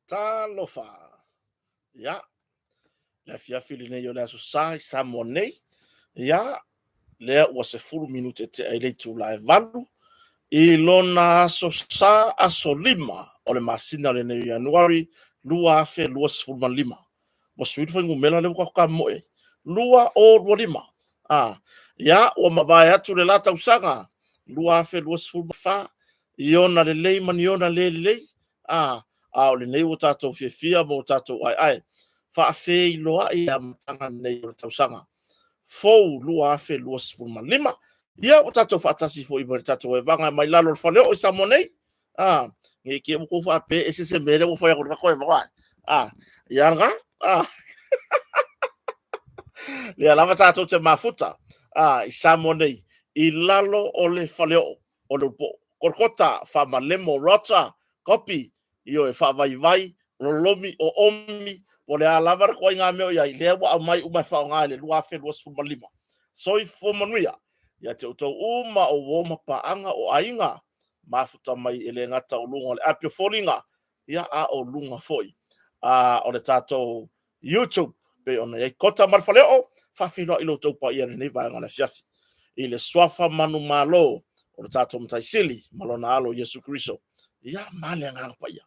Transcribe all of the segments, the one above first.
Talofa. Ya. Le fiafi le nei o le aso sa i sa mo nei. Ya. Lea ua se fulu minute te ai le tu la e valu. I lona aso sa aso lima. O le masina le nei Januari. Lua afe lua se fulu man lima. Mo suitu fai ngumela le waka moe. Lua o lua lima. Ya. Ua mawai atu le lata usanga. Lua afe lua se fulu fa. Iona le lei mani iona le lei. O le nei o tatou fia mo tatou ai. Fa fe iloa i amatanga nei o tausanga. Fou lua afe lua se fulu man lima. Ia o tatou fatasi fo i mo tatou e vanga mai lalo le faleo o sa monei. Nge ke mo ko fa pe ese se mere o fa ya ko ko mai. Ia nga. Le lava tatou te mafuta. I sa monei i lalo o le faleo o le po. Korkota fa malemo rota kopi io e fa vai vai lolomi o omi o le alava ko inga me ia le wa mai uma fa nga le lua fe lua sfuma lima. So i fo manuia ia te utou uma o woma paanga o ainga mafuta mai ele ngata o lunga le apio folinga ia a o lunga foi. O le tatou YouTube pe ona e kota marfaleo fa filo ilo tau pa ia nei vai ngana fiafi. I le swafa manu malo o le tatou mtaisili malona alo Yesu Kristo. Ia male ngang pa ia.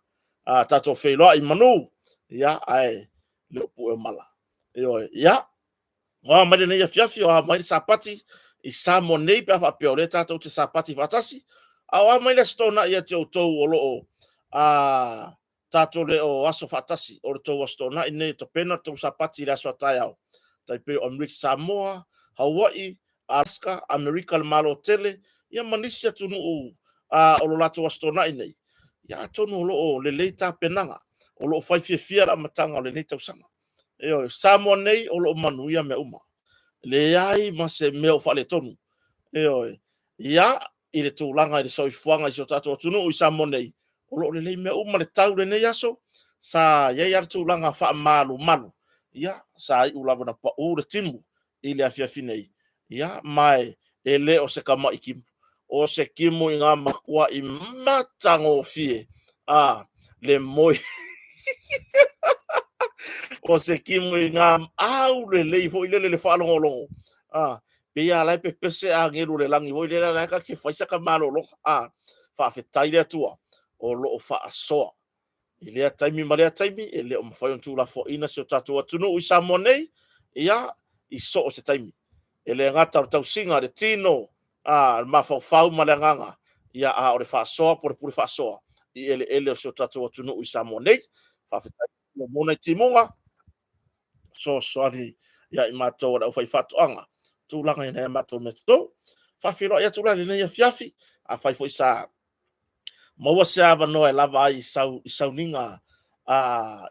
Tatou filo i manu ia ai le pu e mala. Ia wa mai nei fiafi o mai sapati i sa monei pe fa pe o le tatou te sapati fatasi. Awa mai le stona ia te o tou o loo tatou le o aso fatasi o le tou o stona i nei to pena tou sapati le aso tai au. Tai pe o Amerika Samoa, Hawaii, Alaska, Amerika le malo tele, ia manisia tunu o lo lato astona nei. Ia tonu o le leita penanga, o lo fai fia la matanga o le leita usanga. Samoa nei o lo manu ia me uma. Le ai ma se meo fa le tonu. Ia i le tūlanga i le soifuanga i so tato tunu i Samoa nei. O lo le lei me uma le tau le nei aso, sa ia ia tūlanga fa malu malu. Ia sa i ulawa na pa u le timu i le afiafi nei. Ia mai e le o se kama i kimu. O se kimu i ngā makua i matango fie. Le moi. O se kimu i ngā au le lei fo i le whalongo longo. Pe ia lai pe pese a ngeru le langi. Hoi le lai ka ke whaisaka malo longo. Whawhetai le atua. O lo o wha asoa. I lea taimi ma lea taimi, e lea o mawhai on tūla fo ina se o tatua tunu i Samoa nei, ia i so o se taimi. E lea ngata o tau singa, le tino, mawhau ma lea nganga, ia o le whaasoa, po le pule whaasoa, i ele o se o tatua tunu i Samoa nei, whawhetai o mona i timunga, so soani, ia i mātou o whai whatoanga, tūlanga i nea mātou me tuto, whawhiro ia tūlanga i nea fiafi, a whai fo i sa maua se ava no e lava ai i sauninga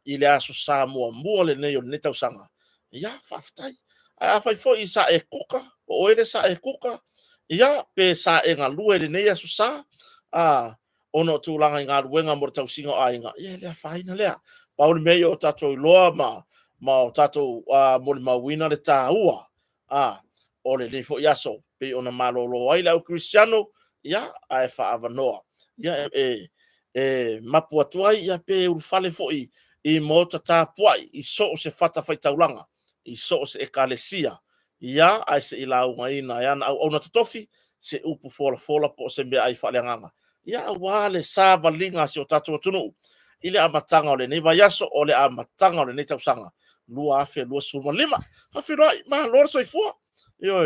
i le aso sa mua le nei o le netau sanga. Ia, whawhetai. A whai fo i sa e kuka, o ere sa e kuka, ia, pe sa e ngā lue le nei aso sa, ono tūlanga i ngā luenga mo le tau singa o ainga. Ia, lea whaina lea. Pauli mei o tatou i loa ma o tatou mo le mawina le tā ua. O le nei fo i aso, pe ona malolo ai lau Cristiano, ia, a e wha noa. Ia mapu atuai ia pe urufale foi i mota tapuai i so o se fata fai taulanga i so o se ekalesia ia ai se ila ungaina ia na au na totofi se upu fola po se me ai fale nganga ia wale sava linga se o tatu tunu ile amatanga o le nei vaiaso o le amatanga o le nei tausanga lua afe lua suma lima fa firai ma lor so ifua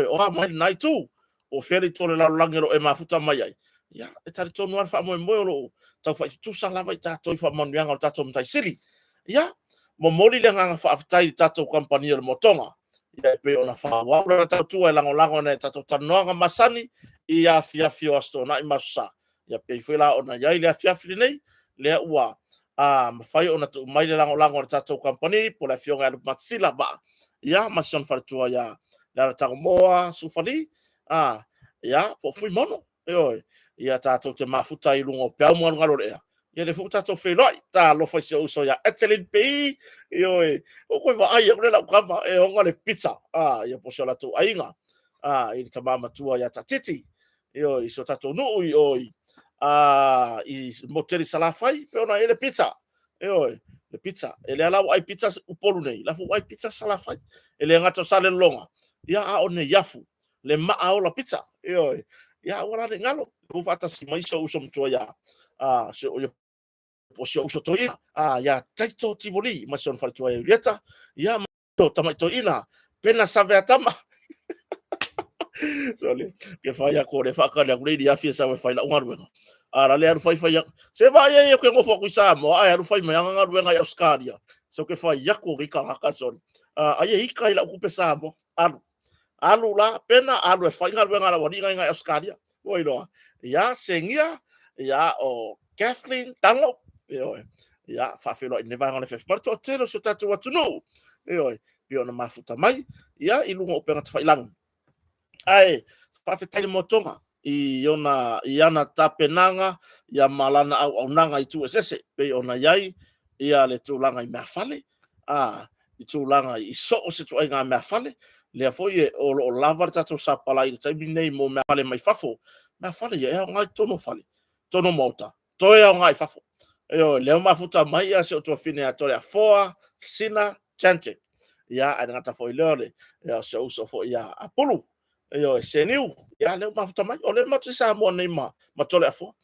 o mai nai tu o feri tole la langero e mafuta mai ai ia e tari tonu ar fa mo lo tau fa tu sa lava ta to fa mon yang ta to mtai sili ia mo moli le nga fa aftai ta to company le motonga ia pe ona fa wa la ta tu e lango na ta to tanoanga masani ia fia asto na imasa ia pe fela ona ia ile fia nei le ua ma fai ona tu mai le lango ta to company po la fionga le matsila ba ia mason fa tu ia la ta moa sufali ia po fui mono ia tātou te mafuta i lungo pe au mo ngalo rea ia le futa to feloi ta lo fa se uso ya etelin pe o ko va ai ko la kama e onga le pizza ia po la tu ainga i ta mama tua ya tatiti i so tatou no i moteri salafai pe ona ele pizza le pizza e le ala ai pizza upolu nei la fu ai pizza sala fai e le ngato sale longa ia a one yafu le maa o la pizza io ia ora de ngalo fu fata si mai so uso mtua ya so o po si uso toia ia taito tivoli ma son fa tua rieta ia ma to tamaito ina pena save atama sole ke fai a kore fa ka le grade ya fia sa fai la unga ruenga ara le aru fai se vai e ke ngofo ku sa mo ai aru fai mai nga ruenga ya Australia so ke fai ya ko rika ka son ai e kai la ku pesa mo alu la pena alu e fai nga ruenga la wani nga Australia oi lo ya sengia ya o Kathleen Dunlop yo ya fa filo ne va ngone fe maar to telo so tatu watu no yo pio na mafuta mai ya ilunga opera te fai lang ai pafetali motonga iana tapenanga ya malana au nanga itu sese pe ona yai ia le tulanga I mafale I tulanga I so o se tu nga mafale le foi o lava tatu sapala I tai nei mo mafale mai fafo mafale ya ngai tono fale tono mota toya ngai fafo yo le mafuta mai ya se o to fine atoria foa sina chante ya ana ta foi lole ya se uso fo ya apolo yo seniu ya le mafuta mai o le matu sa mo nei ma tole afo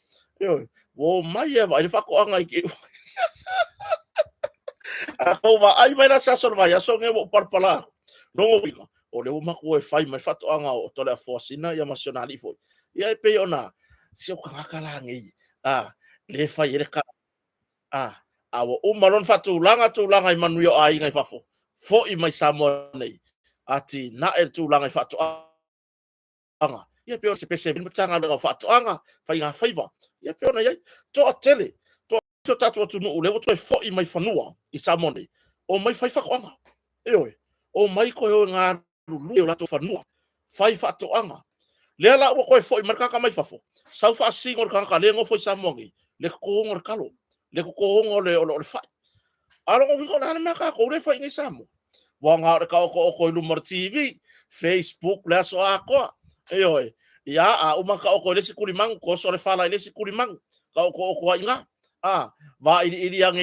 yo wo mai e vai fa ko anga ki ko va ai mai na sa so vai so nge wo parpala no ngo o le ma ko e fai mai fa to anga o tole afo sina ya nasionali fo ya pe ona se o kala ngi le fai re ka awo o maron fa tu langa I manu yo ai ngai fa fo I mai sa mo nei ati na e tu langa fa to anga ia pe o se pese bin tanga le fa to anga fa inga faiva ia pe ona ia to tele to tatu tu no le to fo I mai fanua I samone o mai fai fa ko anga o mai ko yo nga lu la to fanua fai fa to anga le ala o ko fo I marka ka mai fa fo sau fa singo ka le ngo fo samongi le ko ngor kalo le ko ngo le fa alo ko na maka ko le fa ingi samo wanga ka ko lu mar TV Facebook la so ako ya uma ka o le sikulimang ko so le fala le sikulimang ka ko inga va ili yang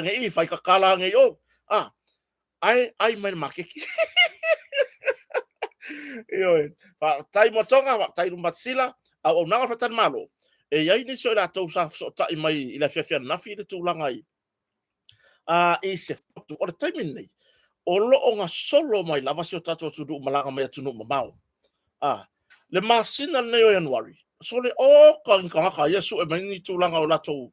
i fai ka kala nge yo ai mai makeki pa tai motonga wa tai rumatsila au nanga fatan malo ia ni so la to sa so tai mai ila fefia na fi le tulanga I se to o tai min o lo nga solo mai lava so tatu tu du malanga mai tu no mau le masina ne o January so le o ka yesu e mai tulanga o lato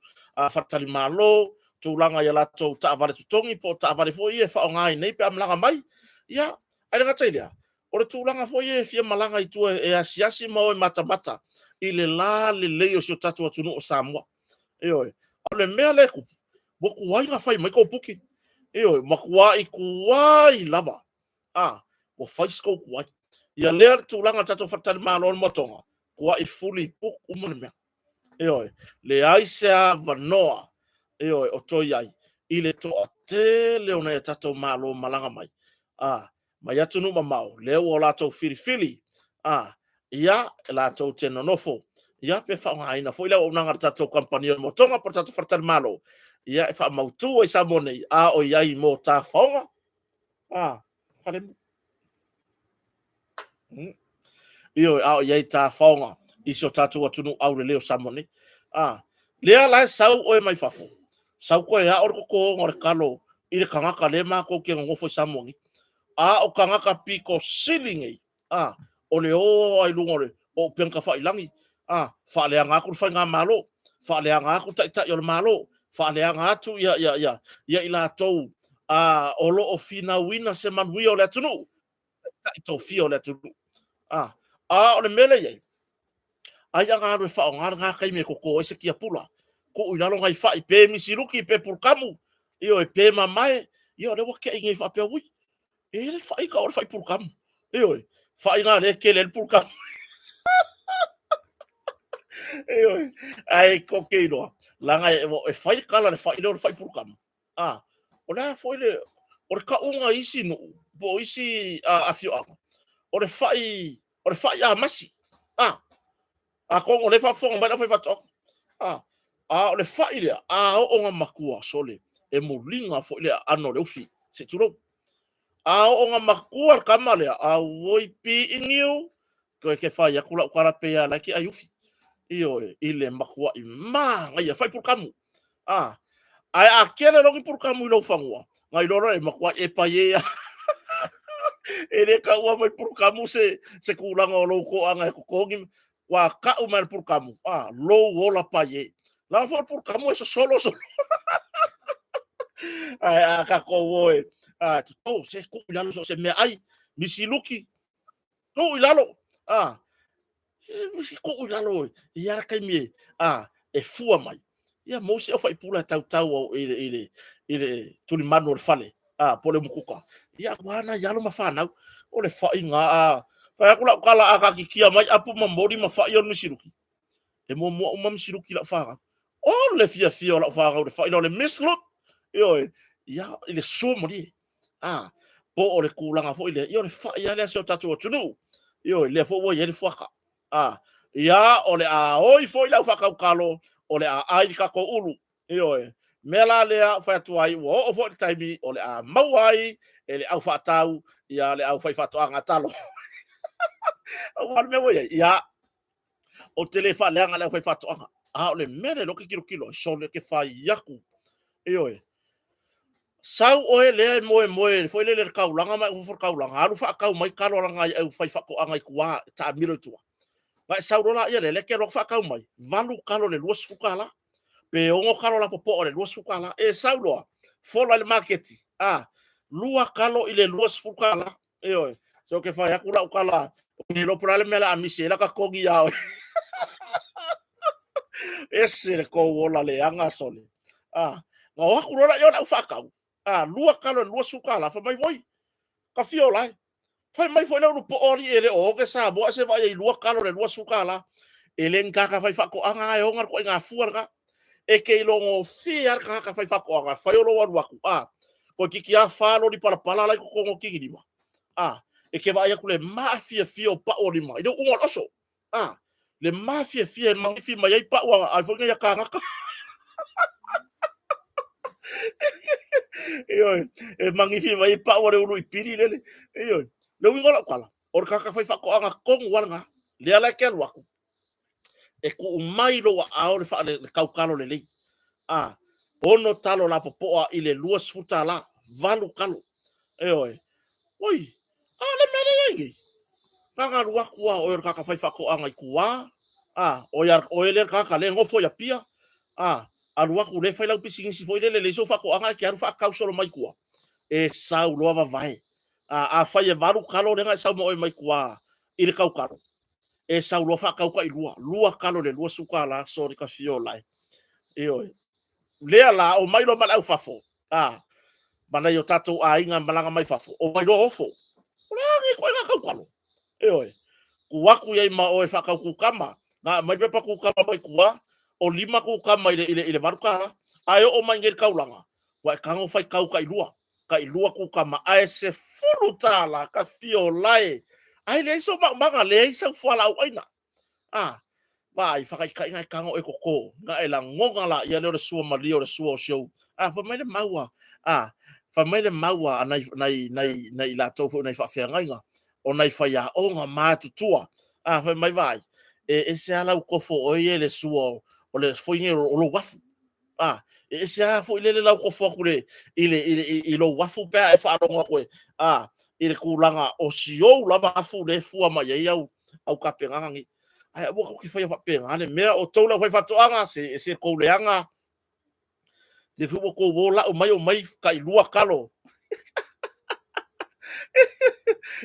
fatali malo tulanga ya lato ta vale tutongi po ta vale fo ie fa ngai nei pe amlanga mai ya ai nga tailia o le tulanga fo ie fia malanga I tu e asiasi mo mata I le la le o so tatu tu no Samoa o le mea le ku bo kuai nga fai mai ko puki makua I kuai lava o fai sko kuai ia le tulanga tatu fatali malo motonga kua I fuli puk umone mea le aisa vanoa o to yai I le to tele ona tatu malo malanga mai mai atu no mamau le o la to fili ia la to tenonofo ia pe fa ngaina foi le o nanga tatu company motonga por tatu fatali malo ia fa mautu e sa monei o yai mo ta fonga fale o yai ta fonga iso tatu atu no au le leo sa monei lea la sau o mai fafo sau ko ya or ko ngor kalo I le kangaka le ma ko ke ngofo sa mongi o kangaka piko silingi o le o ai lungore o penka fa ilangi fa le anga ku fa nga malo fa le anga ku ta yo malo fa le anga tu ya ila to o lo o fina wina se man wi o le tunu ta to fi o le tunu o le mele ye ai anga ro fa nga kai me ko ese kia pula ko ila lo ngai fa I pe misiluki pe por kamu e pe mamae le wo ke ngai fa pe wi le fa I ka o fa por kamu fa nga le ke le por kamu ai ko ke no langa e fai kala le fai lo fai por kamu o la foi le o ka unga isi no bo isi afio o le fai masi ko le fa fo ba fa to o le fai le o nga makua sole e mulinga fo le ano le ufi se tulo a o nga makua kamale a woi pi ingiu ko ke fa ya kula kara pe ya laki ayufi io ile makua I ma ngai ya fai por kamu ai a kele longi por kamu lo fangua ngai loro e makua e pa ye ele ka ua mai por kamu se kulanga o lo ko anga ko kongi wa ka u mai por kamu lo wola pa ye la for por kamu eso solo ai a ka ko woe to se ku ilalo so se me ai misiluki to ilalo misi ku ilalo ia kai me e fua mai ia mo se fai pula tau tau ile tuli manu fale pole mukuka ia wana yalo mafana ole fai nga fai akula kala aka kikia mai apu mamori mafai on misiluki e mo misiluki la fara ole fia la fara ole fai ole misluk yo ia ile somri po ole kulanga fo ile yo fa ia le so tatu tunu yo le fo wo ye fuaka ia ole oi fo ile faka kalo ole ai ka ko ulu yo mela le fa tu ai wo fo taimi ole mawai ele au fa tau ia le au fa tu anga talo o me wo ia o telefone le anga le fa tu anga ole mele lo kilo so le ke fa yaku yo sau oe le moe foi le kaulanga mai ufur kaulanga alu fa kau mai kalo langa au fai fa ko anga kuwa ta miro tua mai sau rola ia le ke ro fa kau mai valu kalo le luas fukala pe ongo kalo la popo le luas fukala e sau loa fola le market lua kalo ile luas fukala oe so ke fa yakula ukala ni lo prale mela amisi la ka kogi ya ese ko wola le anga sole ngau hakurola yo la fa kau lua kalo lua sukala fa mai voi ka fio lai fa mai foi no po ori ele o ke sa bo se vai lua kalo le lua sukala ele ngaka fa fa ko anga yo ngar ko nga fuarga e ke longo fiar ka fa fa ko anga fa yo lo wa ku ko ki a fa lo di para pala lai ko ngo ki di ma e ke vai ku le mafia fio pa ori ma do un oso le mafia fia ma fi mai pa wa ai fo nga ka ngaka e mangifi mai pa ore ulu ipiri lele le wingola kwala or kaka fai fa ko anga kong wanga le ala kel waku e ku mai lo wa aore fa le kaukalo lele ono talo la popoa ile luas futa la valu kalo oi le mele yengi kaka waku wa or kaka fai fa ko anga kuwa o ele kaka le ngofo ya pia alua ku le fai lau pising si foi le so fa ko anga ki aru fa kau solo mai kuwa e sau loa vai fai e varu kalo le nga sau mo mai kuwa ile kau kalo e sau loa fa kau ka lua kalo le lua suka la so ka fio lai le ala o mai lo mal au fafo mana yo tato inga malanga mai fafo o mai lo ofo le ngi ko nga kau kalo kuwa ye ma o e fa kau ku kama na mai pepa ku kama mai kuwa o lima ku kama ile varukala ayo o mangel kaulanga wa kango fai kau ka ilua ku kama ai se fulu tala ka fio lai ai le so manga le so fala au aina vai fa kai ngai kango e koko nga ela ngonga la ya le suo malio le suo show fa mai le maua fa mai le maua nai la tofu nai fa fia ngai nga o nai fa ya o nga matu tua fa mai vai e se ala u kofo o ye le suo o le foi o lo wafu e se a foi le la kofo ku le ile lo wafu pe e fa ronga ko ile kulanga o sio la wafu le fua mai ye au kapenga ngi ai bo ko foi fa penga le me o tola foi fa toanga se ko le anga le fu ko bola o mai ka ilua kalo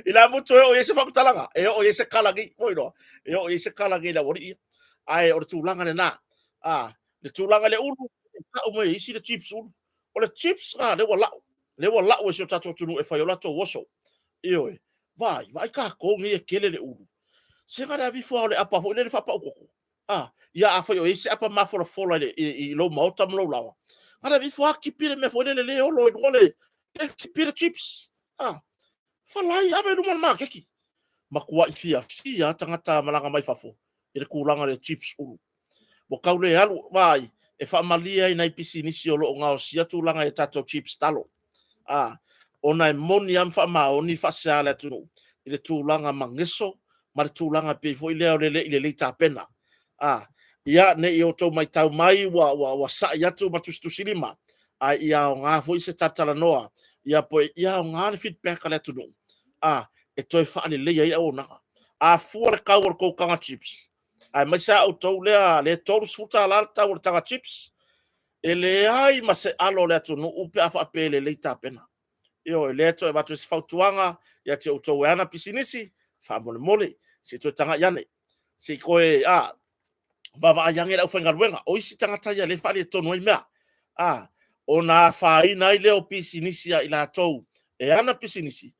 ila mo o ese fa talanga o ese kalagi moino o ese kalagi la wori ai o tulanga na le tulanga le ulu ka o mai isi le chips ulu o le chips le wala o se tato tunu e fa yola to woso vai ka ko ngi e kele le ulu se ngara vi fo le apa fo le fa pa ko ya a fo yo ese apa ma fo le i lo mo tam lo lawa ngara vi fo ki pire me fo le o lo ngole e ki pire chips falai ave no mal keki makua fia tangata malanga mai fafo ile kulanga le chips ulu bo kaule alu vai e whaamalia i nei pisi nisi o loo ngao sia tūlanga e tato chips talo. Ona e moni am whaamaoni whaseale atunu. I le tūlanga mangeso, ma le tūlanga pe fo i leo le le tāpena. Ia ne i o tau mai tau mai wa sa i atu matustusilima. Ia o ngā fo i se tatala noa. Ia po ia o ngā le feedback ale atunu. E toi whaale leia i au nanga. Fua le kau o kou kanga chips. Mai sa au tau lea le tolu suta ala tau o tanga chips. E le ai ma se alo le atunu upe a whaape le tāpena. Io le to e watu se fautuanga ia te o tau e ana pisinisi. Whaamole mole. Se toi tanga iane. Se koe vava ayange au whengaruenga. O isi tangata ia le whaale tonu ai mea. O nā whaina i leo pisinisi i la tau. E ana pisinisi.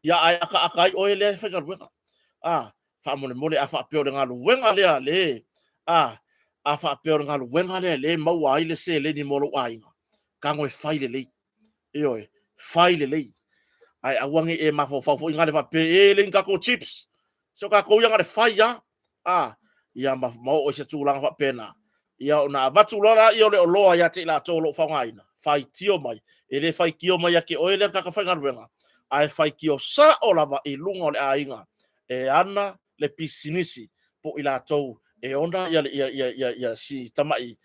Ia ai aka ai o e lea whengaruenga. Whaamole mole a whaapeo le ngā luenga lea le. A whaapeo le ngā luenga lea le maua ai le se le ni molo ainga. Kango e whaile lei. Io e whaile lei. Ai awangi e mafo inga le whape e le ngako chips. So kako ianga le whai ya. Ia mau o se tūlanga whapena. Ia o nā watu lora i o le o loa ia te la tōlo whangaina. Whai tio mai. E le whai kio mai ake o ele kaka whaingaruenga. Ai whai kio sa o lava i lunga o le ainga. E ana le pisinisi po i la tau. E ona ia si tamai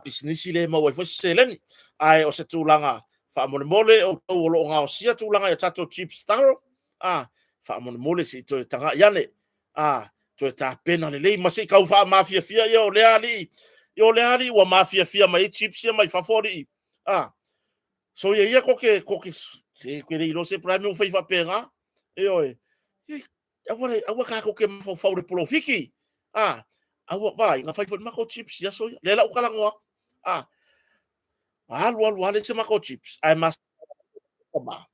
pisinisi le mau e fwesi se leni. Ai o se tūlanga whaamone mole o tau o loo ngao sia tūlanga i tato chips taro. Whaamone mole si to tanga iane. To ta pena le lei masi kau wha mafia fia yo leali. Yo leali wa mafia fia mai chips ya mai favori. So ia koke se kwere ilo se prime o fai penga. Yo e. Awa ka koke mafo faure polo fiki. Awa vai nga fai mako chips ya so lela ukala ngoa. Alu ale se mako chips. Ai mas kama.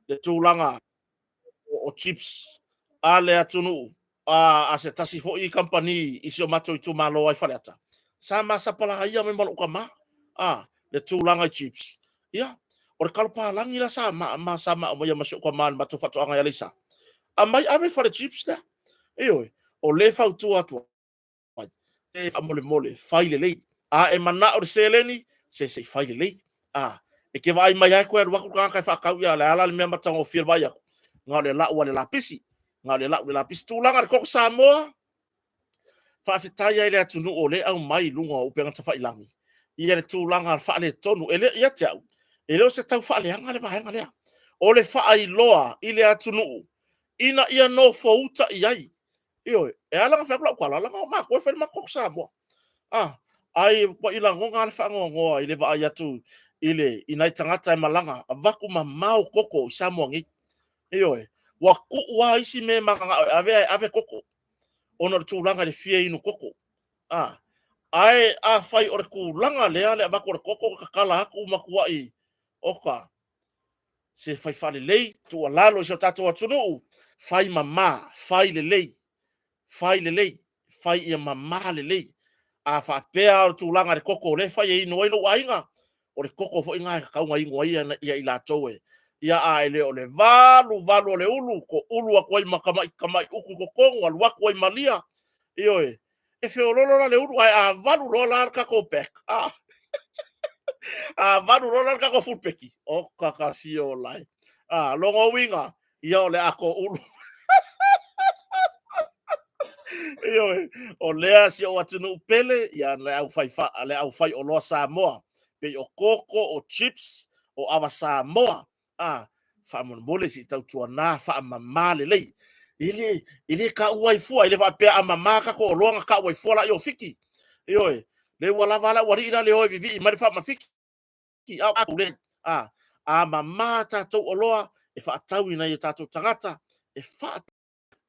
Le tūlanga o chips ale atunu. A se tasi fo i company i sio mato i tu malo ai faleata. Sama sapala ia me malo kama. Le tūlanga chips. Ia. O le kalpa langi la sama o ia masuk kama mato fatu anga ya lisa. Mai ave fale chips da. Iyo. O le fau tu atu. E mole faile lei. E mana o se leni se faile lei. E ke vai mai ai ko er waku ka fa ka ia la ala me mata o fir vai aku. Ngale la wale la pisi. Ngale la pisi tūlanga le koko Samoa. Whaafetai ai le atunu o le au mai lunga o penga ta whailangi. Ia le tūlanga whaale tonu. Ele ia te au. Ele o se tau whaale hanga le vahenga lea. O le whaai loa i le atunu. Ina ia no fouta i ai. Iyo, e alanga whakula ukala. Alanga o mako e whare mako Samoa. Ai wa ila ngonga le whangongoa i le vaai atu. Ile inai tangata e malanga. A waku ma mau koko i Samoa ngi. Iyo e. Wa kuua isi me maka ave koko. Ono tūlanga le fia inu koko. Ai a fai ore kulanga lea le avako ore koko kakala haku makua i oka. Se fai fale lei tu alalo so tato atunu. Fai mama, fai le lei. Fai le lei. Fai ia mama le lei. A fa pea ore tūlanga le koko le fai inu wailo wainga. Ore koko fo inga kaunga ingo ia i la towe. Ia ele o le valu o le ulu ko ulu ako ai makamai uku ko kongo alu ako ai malia io e feololo la le ulu ai valu rola ka ko pek valu rola ka ko fulpeki o kakasio lai longo winga ia le ako ulu io e o le si o atunu pele ia le au fai o lo Samoa pe o koko o chips o ava Samoa whaamon mole si tau tua nā whaamama le lei. Ile ka uai fua, ile whapea amama ka ko loanga ka uai fua la i o fiki. Iyo e, le wala wala wari ina le oi vivi i mari whaama fiki. Au le, amama tātou o loa, e whaatau ina i tātou tangata, e whaat.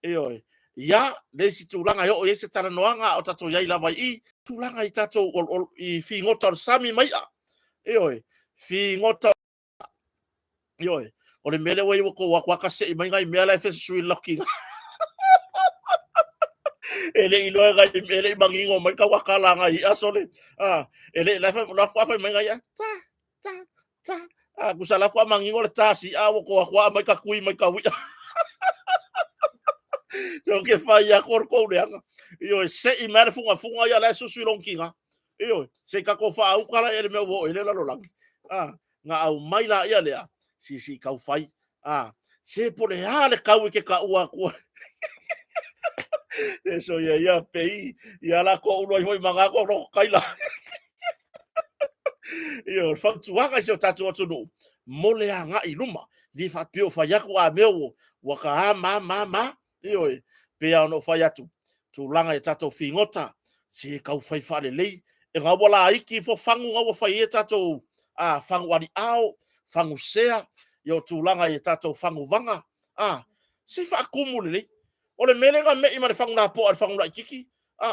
Iyo e, ia, le si tūlanga i o e se tara noanga o tātou iai lava i, tūlanga i tātou i whi ngota o sami mai a. Iyo e, whi ngota Yo, o le mele wai wako waka se i mai ngai mea lai fesa sui loki. Ele i loa ngai ele i mangingo mai ka waka la ngai asole. Ele lai fai mai ngai ta. Kusala kwa mangingo le tasi wako waka mai ka kui mai ka wia. Yo ke fai a korko le anga. Yo se i mare funga ia lai susui lonki nga. Io, se ka ko fa au kala ele me wo ele la lo lang. Nga au mai la ia lea. Si kau fai. Se po le hale kau ke ka ua ko. Eso ia pei. Ia la ko ulo i manga ko no kaila. Io, fa tuanga se o tatu atu no. Mole a nga i luma. Ni fa pio fa yaku a meo. Waka ma. Io, pe ano fa yatu. Tu langa e tatu fingota. Se kau fai fa le lei. E ngā wala iki fo fangu ngā wafai e tatou fangu ani ao, fangu sea, i o tūlanga e tatou fangu vanga. Se wha akumu le nei. O le mele ngā mei ma le fangu nā po a le fangu nā kiki.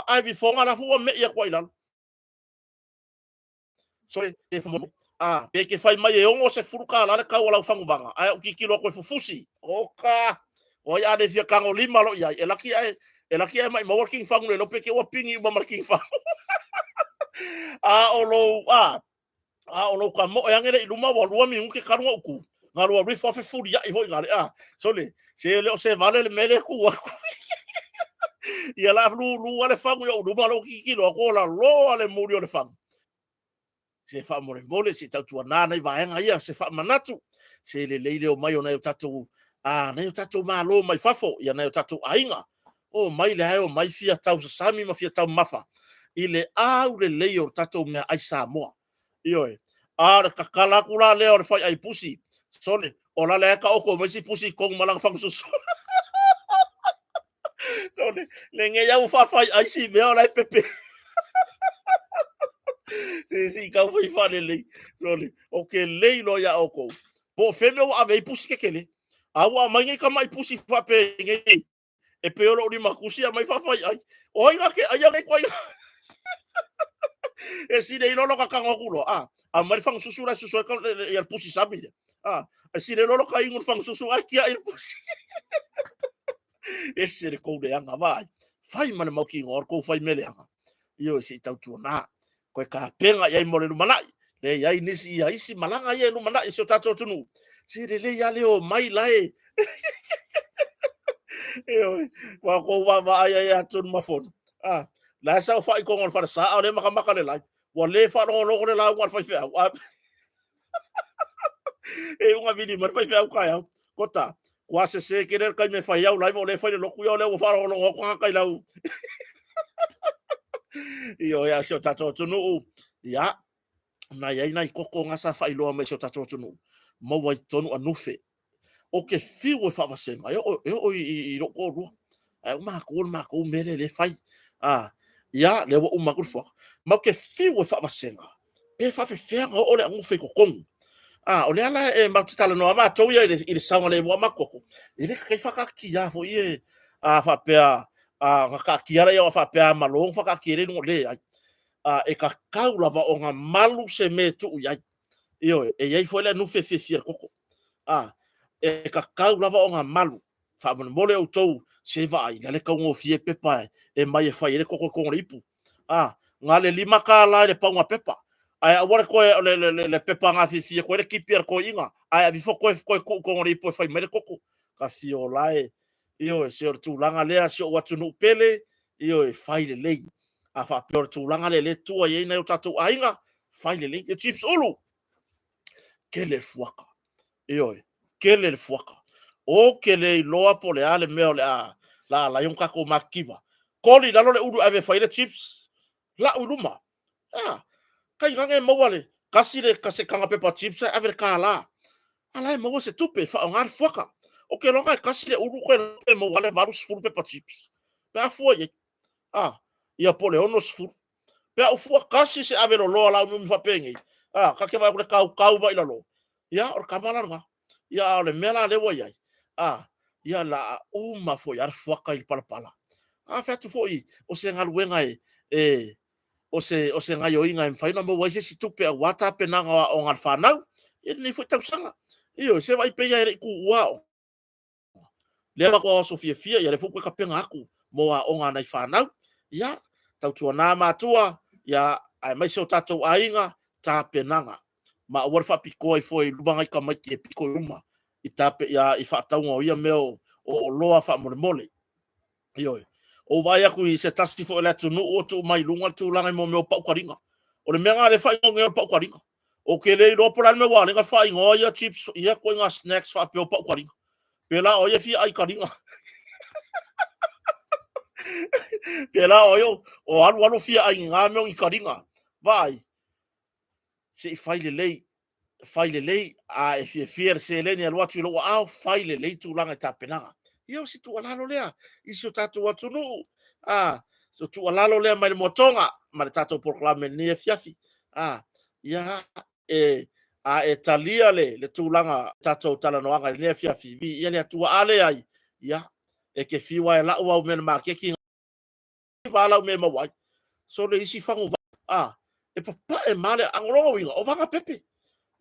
Ai vi fonga na fuwa mei a kwa ilalo. So e whamono. Pe ke whai mai e ongo se furuka la le kau alau fangu vanga. Ai o kiki lo koe fufusi. Oka. O ia de fia kango lima lo ia. E laki ai mai ma working fangu le lope ke ua pingi ma working fangu. O lo ka mo e angere i luma wa lua mi unke karunga uku. Ngā lua riff off e furi ya i hoi ngare. So se leo se vale le mele ku aku. Ia la lu ale fangu ya luma lo kiki lo ko la lo ale muri o le fangu. Se fa more mole se tautua nana i vaenga ia se fa manatu. Se le leile o mai o nei o tatu nei o tatu malo mai fafo ia nei o tatu ainga. O mai le hai o mai fia tau sa sami ma fia tau mafa. Ile au le leo tato me ai Samoa. Ioe. Re kakala kula leo re fai ai pusi. Sole. O la le ka oko mesi pusi kong malang fang susu. Sole. Le nge yau fa fai ai si mea lai pepe. Si kau fai fane lei. Sole. O ke lei lo ya oko. Po feme o ave pusi ke kele. Awa mai ka mai pusi fa pe nge. E peolo ni makusi a mai fa fai ai. O inga ke ai nge kwai. E si de lolo ka kango kulo a mari fang susu ka ya pusi sabi e si de lolo ka ingun fang susu ai kia ir pusi e se de ko de anga vai fai mana mau ki ngor ko fai mele anga io si tau tu na ko ka penga ya mo le manai le ya inisi ya isi malanga ye lu manai so tato tunu si de le ya leo mai lai e wa ko wa ya tun mafon la sa fa ko ngor fa sa ole maka le lai wa le fa no le la wa fa fa e unga vidi mar fa fa ka ya kota wa se querer ka me fa ya lai mo le fa le ku yo le fa no ko ka lau io ya so tato tunu ya na ya ina koko nga sa fa ilo me so tato tunu mo wa tonu anufe o ke fi wo fa va senga yo i ro ko ru ma ko mele le fai ya le wo uma kurfo ma ke fi wo fa vasenga pe fa fe fer o le ngu fe ko kong o le ala e ma tala no ma to ye ile sanga le wo ma koko ile ke fa ka ki ya fo ye fa pe ka ki ara yo fa pe ma lo fa ka ki re no le e ka kaula va o nga malu se me tu ya yo e ye fo le nu fe fier koko e ka kaula va o nga malu fa mo le o tou se vai le ka ngo fie pepa e mai e fai le koko ko ripu nga le lima ka la le paunga pepa ai ora ko le pepa nga fie ko le kipier ko inga ai vi fo ko ripu fai mai le koko ka si o lai io se o tu langa le so watu no pele io e fai le lei fa por tu langa le tua ye na tatu ainga fai le lei e chips ulu ke le fuaka io ke le fuaka o ke le loa po le ale meo le la yonka ko makiva koli la le udu ave faile chips la uluma kai ngange mawale kasi le kase kanga pepa chips ave ka la ala mo se tupe fa ngar foka o ke longa kasi le udu ko mo wale varus furu pepa chips pa fo ye ia po le ono furu pa o fu kasi se ave lo la mi fa pengi ka ke va ko kau ba ila lo ya or kamala nga ya le mela le wo ye ia la uma foi ar foca il pala fetu foi o se ngal wenga o se ngai o inga fai no mo wai se tupe a wata pe na o ngal fanau e ni foi tau sanga io se vai pe ia ku wow le ba ko so fia ia le fu ka penga aku mo a o nga nai fanau ia tau tua na matua ia ai mai so tatu ainga ta penanga ma o fa piko foi lubanga ka mai ke piko uma i tape ia i fa tau ia meo o loa fa mole io o vai aku i se tasti fo le tu no o tu mai lunga tu langa mo me o pau karinga O le mea le fai ngā pau kwaringa. O ke le ro pola me wa le fai ngā ia chips ia ko ngā snacks fa pe pau kwaringa. Pe la o ia fi ai kwaringa. Pe la o yo o alu fi ai ngā me i kwaringa. Vai. Se fai le lei a e fi se le ni alu atu lo au fai le lei tu langa tapenanga. Ia si tu alalo lea. Iso tatu atu no. So tu alalo lea mai le motonga ma le tatou proclame ni fiafi ia e talia le tulaga tatou talanoaga le fiafi vi ia le atua ale ai ia e ke fiwa e lau au mena makeki valau me mawai so le isi fangu e papa e male angolo winga o vanga pepe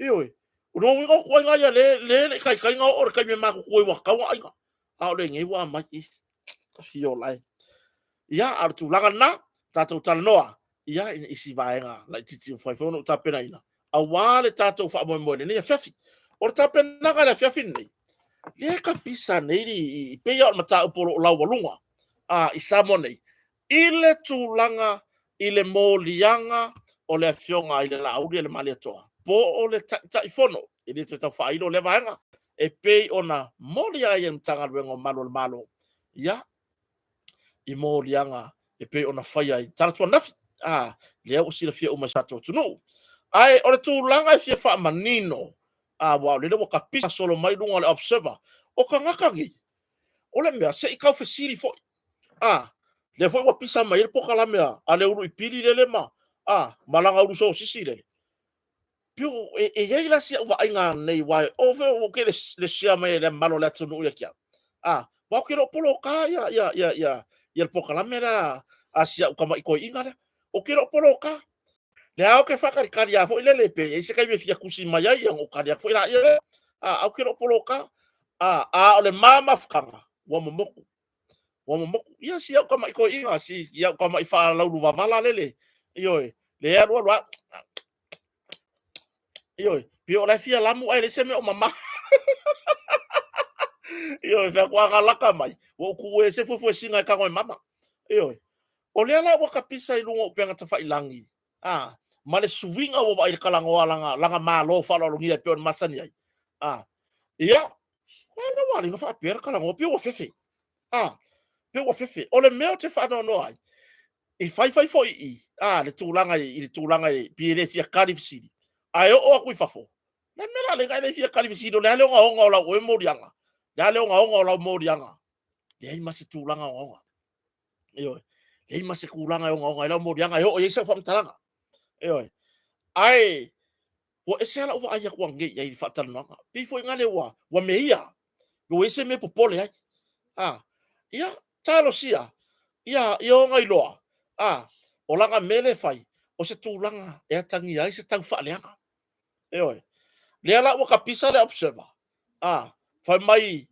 ioi uno winga ko nga ia le kai nga o kai me maku ko wa ka wa inga a le ngi wa mai fio lai ia ar tulaga na tatou talanoa ia ina isi vaenga la titi foi foi no tapena ina a wale tatou fa mo ni fiafi o tapena ga la fiafi ni le ka pisa nei i pe ia mata polo la walunga i samone ile tulanga ile molianga o le fionga ile la aulia le mali toa po o le ta ifono ile te fa ilo le vaenga e pe ona molia ia mtanga wengo malo ia i molianga e pe ona fai ai taratua nafi le o sila fia uma sato tunu ai o le tulaga e fia fa manino wa le mo kapisa solo mai lunga le observer o ka ngakagi o le mea se i kau fesiri fo le foi wa pisa mai le poka la mea a le uru i pili le ma malanga uru so sisi le pio e ye la sia wa inga nei wa over o ke le sia mai le malo le tunu ya kia wa ke ro polo ka ya le poka la mea asia o kama iko inga o ke ro polo ka le au ke fakari karia fo ile le pe e se kai me fia kusi mai ai o karia fo ila ia au ke ro polo ka o le mama fkanga wa momoku ia si au kama iko inga si ia kama i fa la lu vavala lele ioi le alu ioi pio la fia lamu ai le se me o mama ioi fa kwa galaka mai wo ku e se fo singa ka ko mama ioi o le ala wa kapisa i lungo penga ta fa ilangi ma le suvinga o vai kalangoa langa malo fala lo ngia pe masani ai ia na wali nga fa per kalango pe o fefe pe o fefe o le meo te fa no ai e fai fo le tulanga i pire sia karifsidi ai o ku fafo na mela le ga le sia karifsidi le le nga la o morianga ya le nga la morianga le ai masi tulanga nga iyo le ai masi kulanga nga la morianga yo e se fa mtalanga iyo ai o ese ala o ai ku nge ia i fa talanga pe fo ngale wa meia yo ese me popole ai ia talo sia ia yo ngai loa o langa mele fai o se tulanga e tangi ai se tau fa leanga le ala o kapisa le observer fai mai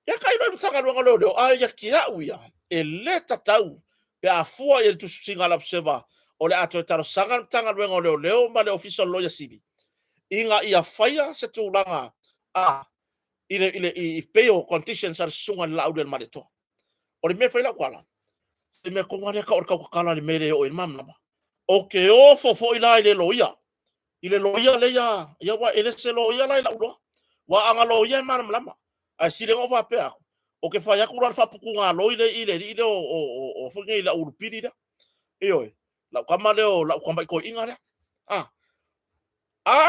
ya kai no tanga lo lo ya kia uia e le tatau pe a fua e tu singa le observer o le ato taro sanga tanga lo leo ma le official lawyer sibi inga ia faia se tulanga ile i peo conditions ar sunga la audio ma le to o le me fai la kwala se me ko ngare ka or ka kala le mere o il mamna o ke o fo ila ile loia le ya wa ele se loia la ulo wa anga loia mar mlama a sile ngo va pe o ke fa ya ku fa puku nga ile o fo ngai la urpiri da la kama leo la kama ko inga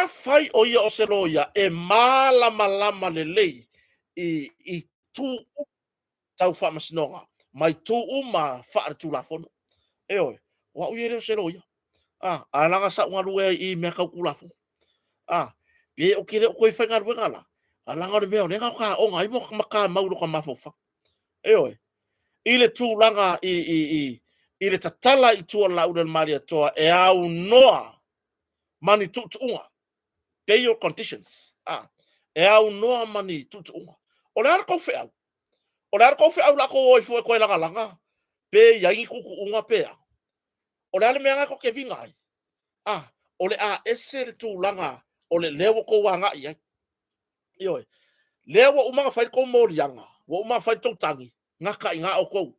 fai o ia o se loia e malama le i tu tau fa masnonga mai tu uma fa tu la fono wa u yere se loia alanga sa nga lue i me ka kula fo pe o kire ko fa nga ngala alanga de me o nga ka o ngai mo ka mauro ka mafofa ile tu langa ile tatala i tu la udan maria toa e au noa mani tu unga pay your conditions e au noa mani tu unga o le ar ko fe au la ko fo ko langa pe ya ngi ku unga pe o le ale me ko ke vinga o le ese tu langa o le lewo ko wanga ia lewo umanga fai ko morianga wo uma fai to tangi ngaka inga o ko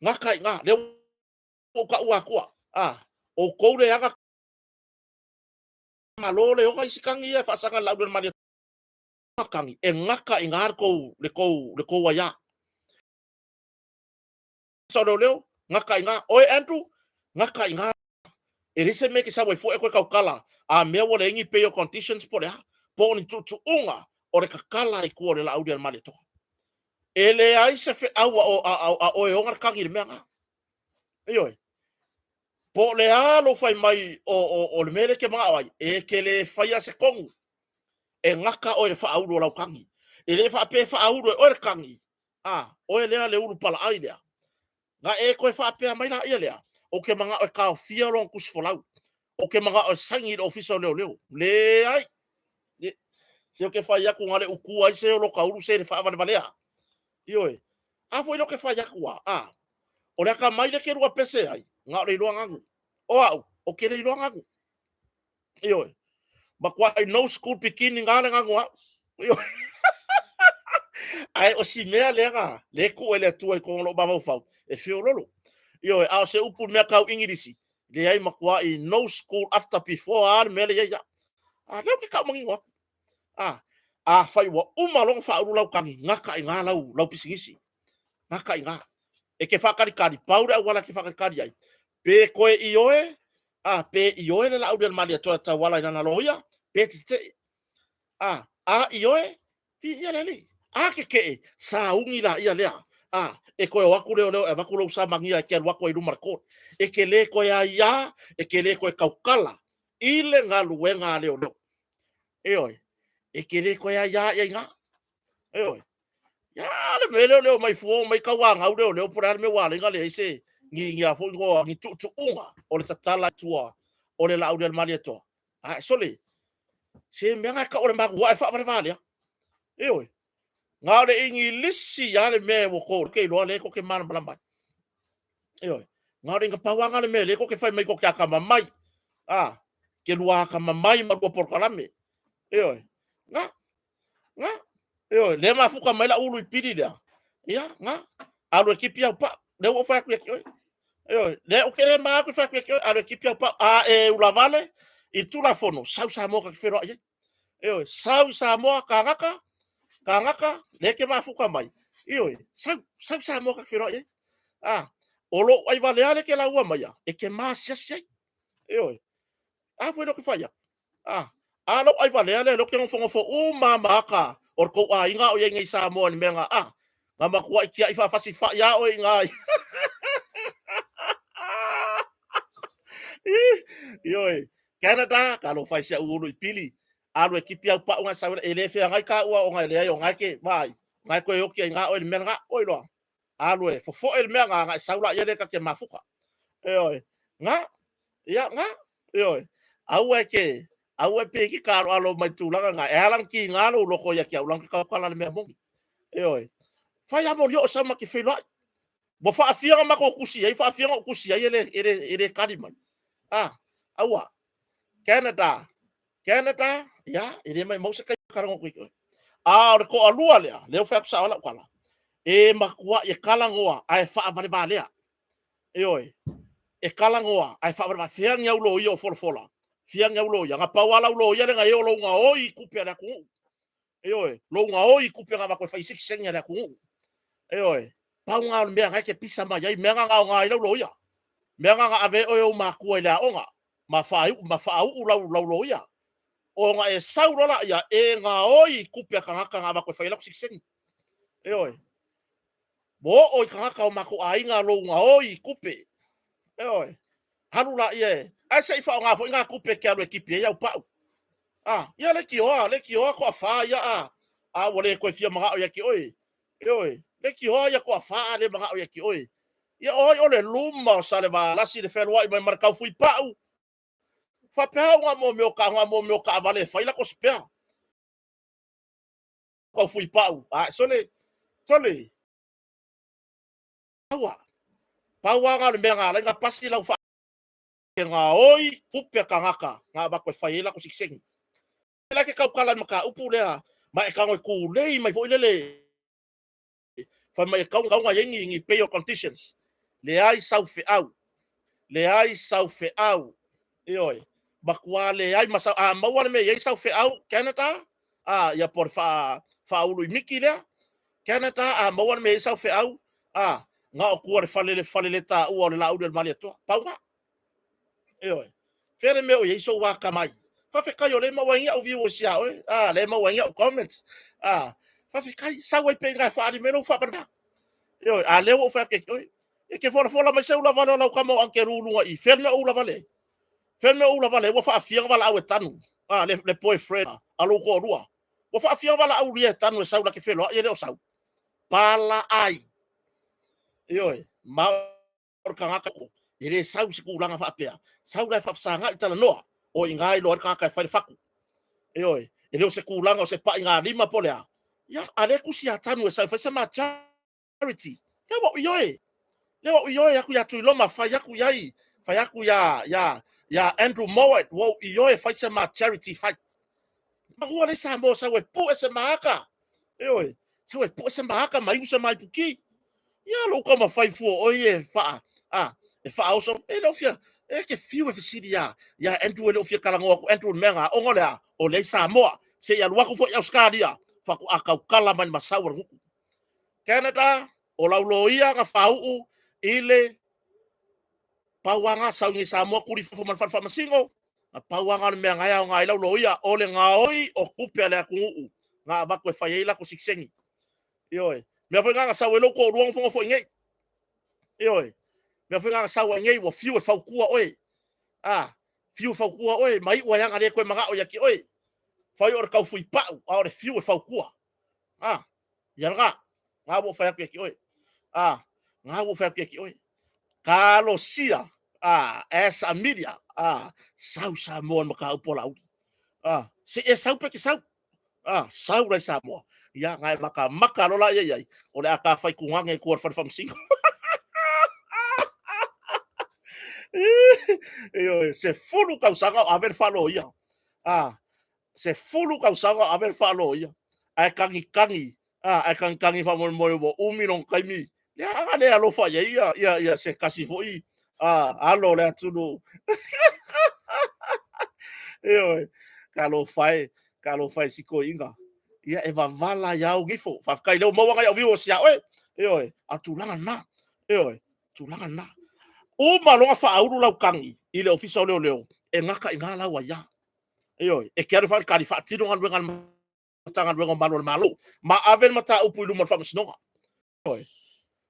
ngaka inga lewo ka ua ko o kou le anga malo le oka isikangi e fasanga la udan mani makangi e ngaka ingar le kou waya so leo ngaka inga oi Andrew ngaka inga e rise me ke sa wai fo e ko kaukala a me wole ingi pay your conditions po le po ni tu unga o le kakala i ko le la udan mani to ele ai se fe au o e ongar kangi le menga iyo po le alo fai mai o le mele ke maa ai e ke le fai se kongu e ngaka o le fa aulo lau kangi e le fa pe fa aulo o le kangi o e le ulu pala ai lea nga e ko fa pe mai la ia lea o ke manga o ka fia long kus folau o ke manga o sangi o fiso le ai se o ke fai aku ngale uku ai se o lo ka ulu se le fa vale valea io e foi lo ke fai aku o le ka mai le ke rua pese ai nga le luangangu o ke le luangangu io e ma kwa no school beginning ngale ngangu io ai o si mea le ku ele tu e ko lo ba fau e fio lolo io a se upu me ka ingilisi le ai makua i no school after before me le ya le ke ka mangi wa fai wa uma long fa ru lau kangi ngaka inga lau pisingisi ngaka inga e ke fa kari paura wala ke fa kari ai pe ko ioe pe ioe le lau del malia to ta wala ina loia pe te ioe fi ia leli ke sa ungi la ia lea e koe waku leo e waku lo sa mangia ke waku i lumarko e ke le koe ia e ke le koe kaukala ile nga luenga leo oi e ke le koe ia nga oi ya le mele leo mai fu mai kawa nga leo por me wale nga le se ngi fo ngo ngi tu unga o le tatala tua o le lau del malieto sole se me nga ka o le ma wa fa vale oi nga le ingi lisi ya le me wo ko ke lo le ko ke man blamba yo nga le nga pawanga le me le ko ke fai mai ko ke aka mai ke lua ka mai ma ko por kalame yo nga yo le ma fuka mai la ulu ipidi le ya nga alo ekipia pa le wo fa ku yo le o ke le ma ku fa ku alo ekipia pa e ulavale i tu la fono sa mo ka fero yo sa mo ka ngaka leke mafuka mai io sa mo ka fero olo ai vale ale ke la ua mai e ke masia sia io foi lo que falla alo ai vale ale lo ke ngo fo mama ka or ko inga o yenga sa mo ni menga ngama kuai kia ifa fasi fa ya o inga io Canada kalau fai sia ulu ipili alo ekipi au pa unga sa ele fe ngai ka ua o ngai le yo ngai ke vai ngai ko yo ki nga o le menga oi lo alo e fo el menga ngai saula yele ka ke mafuka oi nga ya nga oi au e pe ki ka alo mai tu langa nga e alang ki nga lo lo ko ya ki ulang ka ka la me mo oi fai amo yo sa ma ki fe lo bo fa afia ma ko kusi ai fa afia ko kusi ai ele kali mai aua Canada ya ele mai mo se ka karango ko o ko alua leo fa sa ala kwala e makua e kalangoa ai fa vale valea oi e kalangoa ai fa vale fiang ya ulo yo fola fiang ya ulo ya ngapa wala ulo ya nga yo lo nga oi kupe na ku oi lo nga oi kupe nga ko fa sik seng ya ku oi pa nga me nga ke pisa ma ya me nga lo ya me nga ave o makua ila onga ma fa u lo ya o nga e saurola ya e nga oi kupe nga ko fa ila sik seng oi bo o ka mako ainga lo nga oi kupe oi harula ye ai sei fa nga fo nga kupe ke alo ekipe ya pa ya le ki o ko fa ya wole ko fia mga o ya ki oi le ki o ya ko fa le mga o ya ki oi ya o le luma sa le va la si le fe wa mai marka fui pa fa pe nga mo ka vale fa ila ko spea ko fui pa sole pawa nga le menga nga pasi la fa nga oi pupe kangaka nga ba ko faila ko siksengi la ke kaukala maka upu lea ma e kango ku lei mai fo lele fa mai kau nga yengi ngi pay your conditions le ai sau fe au le ai sau fe au oi bakua le ai masa a maua me ye sau fe au Canada ya por fa ulu miki le Canada a maua me sau fe au nga o kuare fale le ta u o le la u le mali to paunga oi fere me o ye so wa kamai fa fe kai o le maua ngia o vi o sia oi le maua ngia o comments fa fe kai sa wai pe nga fa di meno fa pa oi a le o fa ke oi e ke fola mai se ula vale la kamo anke rulunga I fere me ula vale Feme ula vale wa fa afia wala awe tanu. Le boyfriend alo ko rua. Wa fa afia wala au ria tanu e saula ke felo ye o sau. Pala ai. Ioi, ma or kanga ko. Ile sau siku langa fa apea. Saula fa sanga itala noa. O ingai lo kanga ka fa faku. Ioi, ile o se kulanga o se pa inga lima polea. Ya ale kusia tanu e sau fa sama charity. Lewa ioi. Lewa ioi aku ya tu loma fa yaku yai. Fa yaku ya Andrew Mowat wo ioi fa sama charity fight. Mahua le sa mo sa we pu ese maaka. Ioi, sa we pu ese maaka mai usa mai puki. Ya lo kama fai fu o ye fa e fa also e lo fia e ke fiu e fisidi ya Andrew lo fia kala ngo Andrew menga o ngole o le sa mo se ya luaku fo ya skadia fa ku akau kala man masawar nguku. Canada o laulo ia nga fau ile pauanga saungi sa mo kuri fo man fa masingo pauanga me nga nga laulo ia o le ngaoi o kupe ale aku nga ba ko fa yela ko siksengi. Ioi, me fa nga sa welo ko ruang fo ngai. Ioi, me fa nga sa wa ngai wo fiu fa kua oi. Fiu fa kua oi mai wa yang ale ko maga o yaki oi. Fa yo ka fui pa o le fiu fa kua. Ya nga wo fa yaki oi. Nga wo fa yaki oi. Kalo sia esa media sa mo maka upola u. Se e sau pe ki sau. Sau lai sa mo. Ya nga maka lola ye o le aka fai kunga ko fa fam singo. Se fulu kausanga a ver falo ia. Se fulu kausanga a ver falo ia. Ai kangi. Ai kangi fa mo mo umino kaimi. Ya nga le alo fa ia se kasi foi. Alo le tunu. Kalo fai siko inga. Ia e vala ya o gifo. Fa kai le mo nga ya vivo sia atulanga na. Tulanga na. O malonga fa auru lau kangi ile ofisa leo e ngaka ingala wa ya e kere fa kali fa tino ngal ngal tangan wengo malo ma avel mata upu ilu mo fam snonga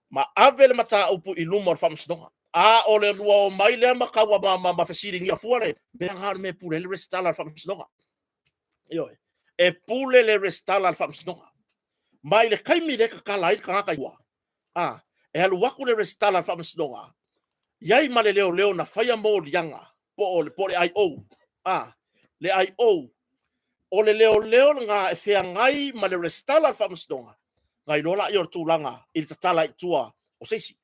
ma avel mata upu ilu mo fam snonga ole lua mai le maka wa ma fasiri ngia fuare be ngar me pule le restala fam snonga e pule le restala fam snonga mai le kaimi le ka lai ka ngaka wa e alu waku le restala fam snonga Yai male leo na faya mo lianga po le IO. Le IO. O le leo nga e fea ngai male restala famsdonga. Ngai lola i o tūlanga i tatala i tua o seisi.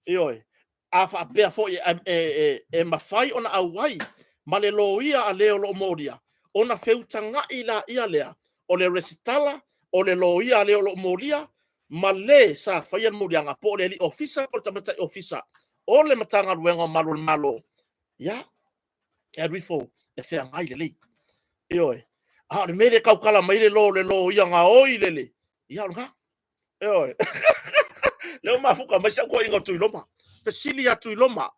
Ioi. A fa bea fo e mawhai ona awai male lo ia a leo lo modia. Ona feutanga i la ia lea. O le resitala o le lo ia a leo lo modia. Male sa faya mo lianga po le li ofisa po tamata ofisa. Ole matanga ruenga malo ya e rifo e fea ngai lele ioi le mele kaukala mai le lo ia nga oi lele ia nga ioi leo mafuka mai sa ko inga tuiloma pesili ya tuiloma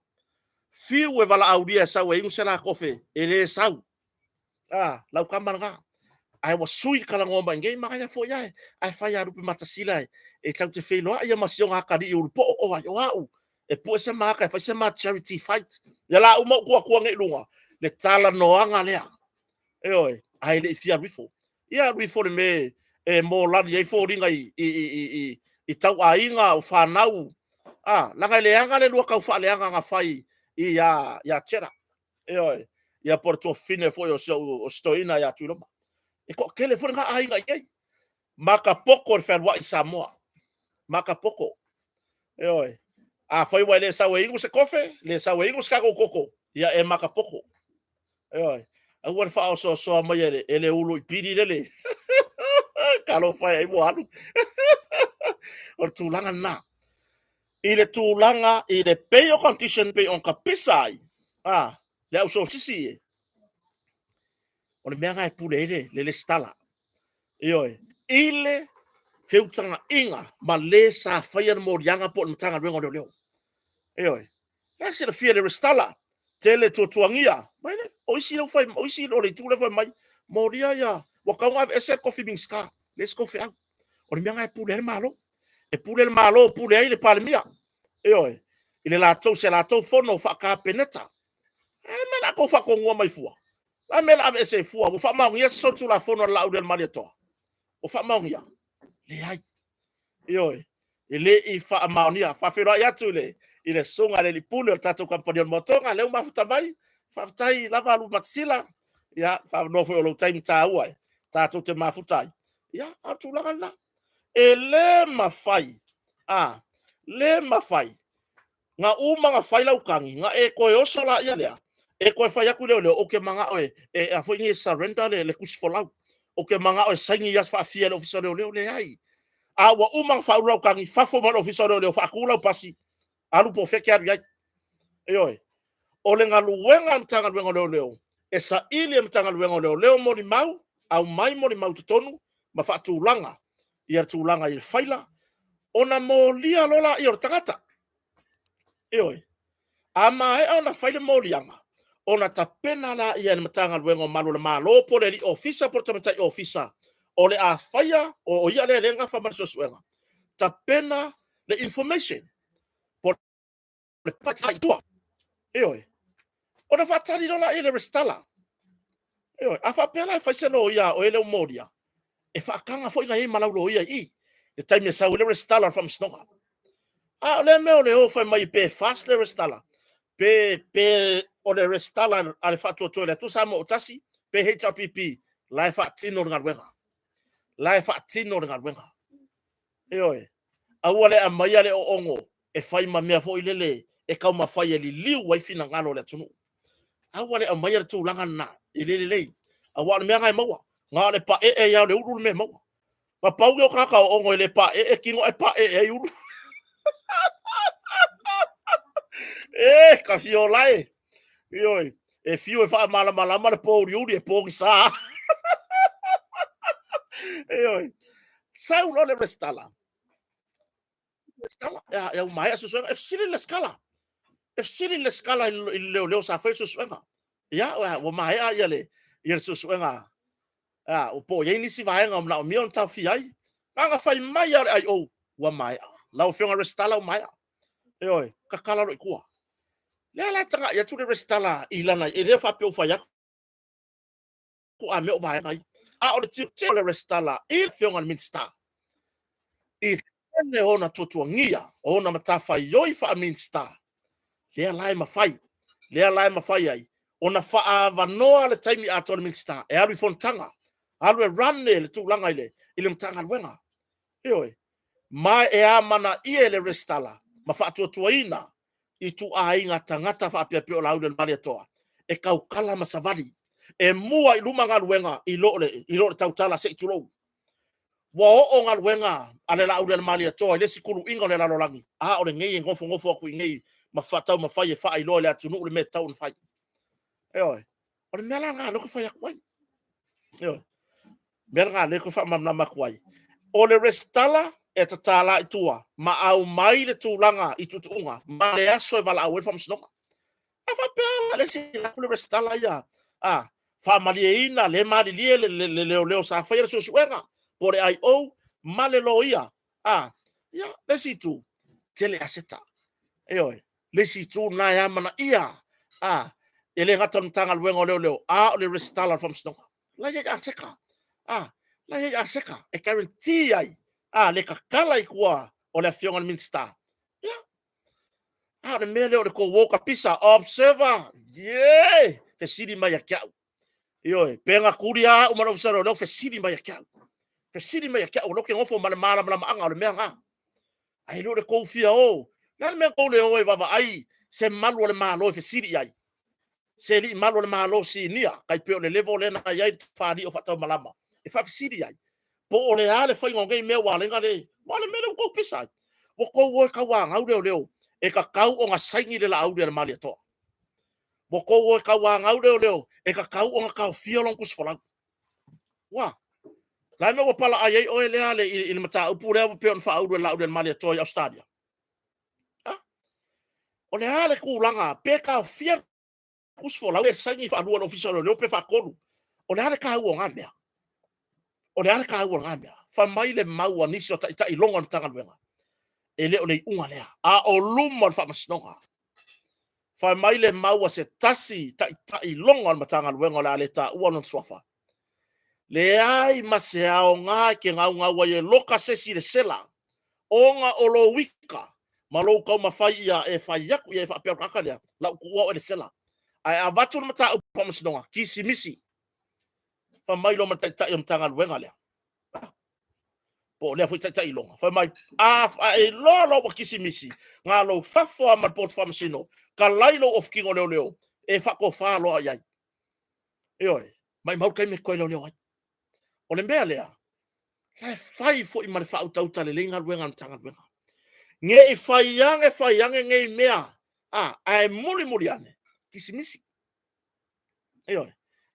fiu e vala audia sa we ingusela kofe ele sau lau kamanga ai was sui kala ngomba ngai makanya fo ya ai fa ya rupi matasila e tau te felo ia masionga kali u po o au e po se maka fa se ma charity fight ya la uma ku ngai lunga le tala noanga lea oi ai le fia rifo ia rifo me e mo la ye fo ringa i tau ainga o fa nau langa le anga le lua ka fa le anga nga fai ya chera oi ia porto fine fo yo o stoina ya tuloma e ko kele fo nga ainga ye maka poko fer wa Samoa maka poko oi foi wa le sa we se kofe le sa we ska koko ia e maka poko oi a wan fa so mai ele ulu piri le kalo fa ai mo alu o tulanga na i le tūlanga i le pay o condition pay on ka pisai le au so sisi e o le mea ngai pule le stala ioi ile feutanga inga ma le sa whaia mo rianga po mtanga rengo leo ioi la se le fia le stala tele tuangia mai o isi lo fai o isi lo le tūle fai mai mo ria ya wa kaunga ese coffee bean ska let's go out o le mea ngai pule le malo e pule le malo pule ai le palmia ioi ile la tau se la tau fono fa ka peneta e mena ko fa ko ngua mai fua la mena ave se fua o fa ma ngia so tu la fono la udel mali to o fa ma ngia le ai ioi ile I fa ma ngia fa fero ya tu le ile songa le pule tatu kampani motonga le ma futa mai fa tai la va lu matsila ya fa no fo lo time ta uai tatu te ma futai ya atu la na ele mafai le mafai nga umanga faila ukangi nga e ko yosola ia lea e ko fa yaku le o ke manga oe e a fo ngi surrender le kusi folau o ke manga oe saingi yas fa fiel officer le ai a wa umanga fa ula ukangi fa fo mal officer le fa kula pasi alu po fe kia ya e o le nga luenga mtanga luenga le e sa ili mtanga luenga le mo di mau au mai mo di mau tonu ma fa tulanga ia tulanga I faila ona mo lia lola I tangata ioi ama e ona faile molianga ona tapena la ia matanga luengo malu le malo po le ofisa portamenta ofisa o le a faia o ia le lenga fa marso suenga tapena le information por le patai tua ioi ona fatali lola ile restala ioi afa pela fa se lo ia o ele modia e fa kanga foi ga malau lo ia I le time sa le restala from snoga le me o le o fa mai pe fast le restala pe o le restala ale fatu to le tu samo tasi pe HRPP life atino ngalwenga life atino ngalwenga eoi awale amaya le ongo e fai ma mea fo ilele e kau ma fai li liu wai fina ngalo le tunu awale amaya le tu langa na ilele awale mea ngai maua ngale pa ya le ulu me maua pa pau yo kaka ongo le pa kingo e pa ulu ka fio lai ioi e fio e fa mala le po uri e po sa ioi sa ulo le restala ya mai aso so e sili le scala leo sa fa so so ya o mai ya le ia so so o po ye ni si vai ngam na mi on ta fi ai nga fai mai ai o wa mai la o fionga restala o mai ioi ka kala ro ku le la tanga ya tu restala ilana e le fa pe o fa ya ku a me o vai mai o te le restala il fionga minsta I le ona tutuangia ona matafa yoi fa minsta le lai mafai ai ona fa vanoa le taimi ato le minsta e alu fontanga alu e ranne le tulanga ile mtanga wenga eoi mai e amana ie le restala ma fa tutuaina I tu ainga tangata fa apia pio laude le mali toa e kaukala masavali e mua I lumanga wenga I lo le tautala se itulo wa o ngal wenga ale la ude mali to le sikulu inga le la lolangi o le ngai ngofo ku ngai ma fatau ma fai fa ilo le atu no le metau fai o le mela nga lo ku fai kwai mela nga le ku fa mamna makwai o le restala e tatala itua ma au mai le tulanga I tutunga ma le aso vala au fam snoka fa pela le si la ku le restala ya fa malieina le mali le sa fai so suenga por ai o maleloia ya lesitu tele aseta eoi lesitu na ya mana ia ele ngaton tangal wengo leo le restala from snow la ya aseka la ya aseka e guarantee ai le kakala ikua o le fionga minsta ya le mele o le ko woka pisa observer fe sidi mai ya eoi penga kuria o malo sero lo fe sidi mai ya fesiri mai ke o loke ngofo mala anga o le mea ai lo le kofia o na me ko le o e baba ai se malu le malo fesiri ai se li malu le malo si nia kai pe o le level le na ai fadi o fata malama e fa fesiri ai po o le ale fa ngai me wa le ngale wala me le ko pisa wo ko wo ka wa ngau leo e ka kau o nga saingi le la au le mali to wo ko wo ka wa ngau leo e ka kau o nga ka fiolong kus fola wa la no pala ai o le ale il mata upu le pe on fa au le la au le mali to ya stadia o le ale ku langa pe ka fier kus fola e saingi fa no official le pe fa kolu o le ale ka u nga mea o le ale ka u nga mea fa mai le mau ani so ta ilonga tanga wenga ele o le unga lea a o luma fa masnonga fa mai le mau se tasi ta ilonga matanga wenga la le ta uan swafa le ai maseo nga ke nga wa ye loka se si le sela onga o lo wika malo ka mafai ia e fa yaku e fa pe kakalea la ku o le sela ai avatu mata pa masnonga kisi misi fa mai lo mata ta tanga wenga lea po le foi tata ilonga fa mai e lo wa kisimisi nga lo fa fo ma pot fa masino ka lailo of kingo leo e fa ko fa lo ai e mai mau kai me ko leo ai o le mea lea la fai fo i ma fa uta le lenga wenga tanga wenga nge e fai yang nge mea ai muri ane kisimisi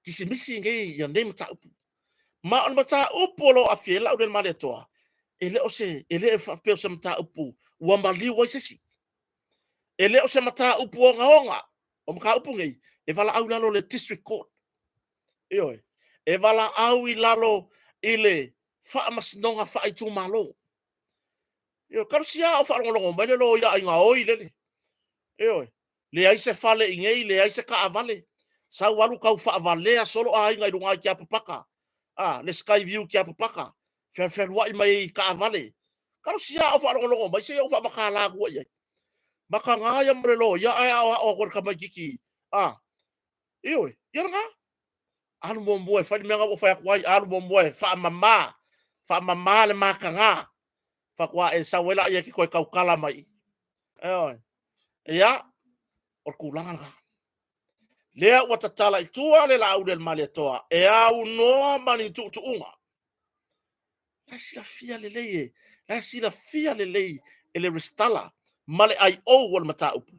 kisimisi nge ya nem ta ma on mata upolo afiela o del male toa ele o se ele fa pe o se mata upu wa mali wa sesi ele o se mata upu onga o mka upu ngai e vala au lalo le district court e vala au i lalo ile fa masnonga fa i tu malo karusia o fa ngolongo mai lo ya inga oi le le ai se fale ingei le ai se ka avale sa walu kau fa avale solo ai ngai lunga ki apaka le sky view ki apaka fer wa mai ka vale karusia o fa ngolongo mai se o fa makala ku ye maka nga ya mrelo ya o ko ka magiki ya nga anu bombo fa me nga o fa kwa anu bombo fa mama le maka nga fa kwa e sa wela ye ki ko ka kala mai ya o kulanga nga lea wa tatala itua le la au del male toa e au no mani tu unga la sila fia lelei ele restala male ai o wal mata upu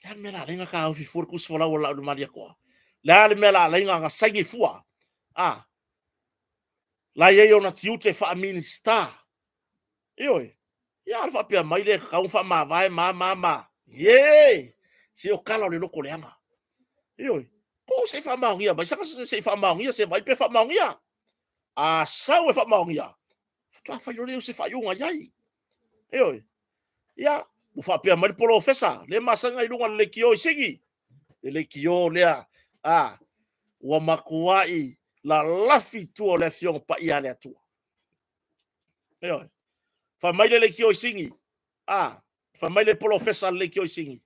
ya mela lenga ka au fi for kus fola wala du male ko la le mela lenga nga sangi fua la ye ona tiute fa minister ya alfa pia mai le ka un fa ma vai ma ye si o kala le loko leanga ko se fa maungia ba saka se fa maungia se vai pe fa maungia sa we fa maungia tu fa yo se fa yo ngai ya mo fa pe mal polo fesa le masanga ilunga le kio sigi le kio lea wa makuai la lafi tu le fion pa ia le tu fa mai le kio singi fa mai le polo fesa le kio singi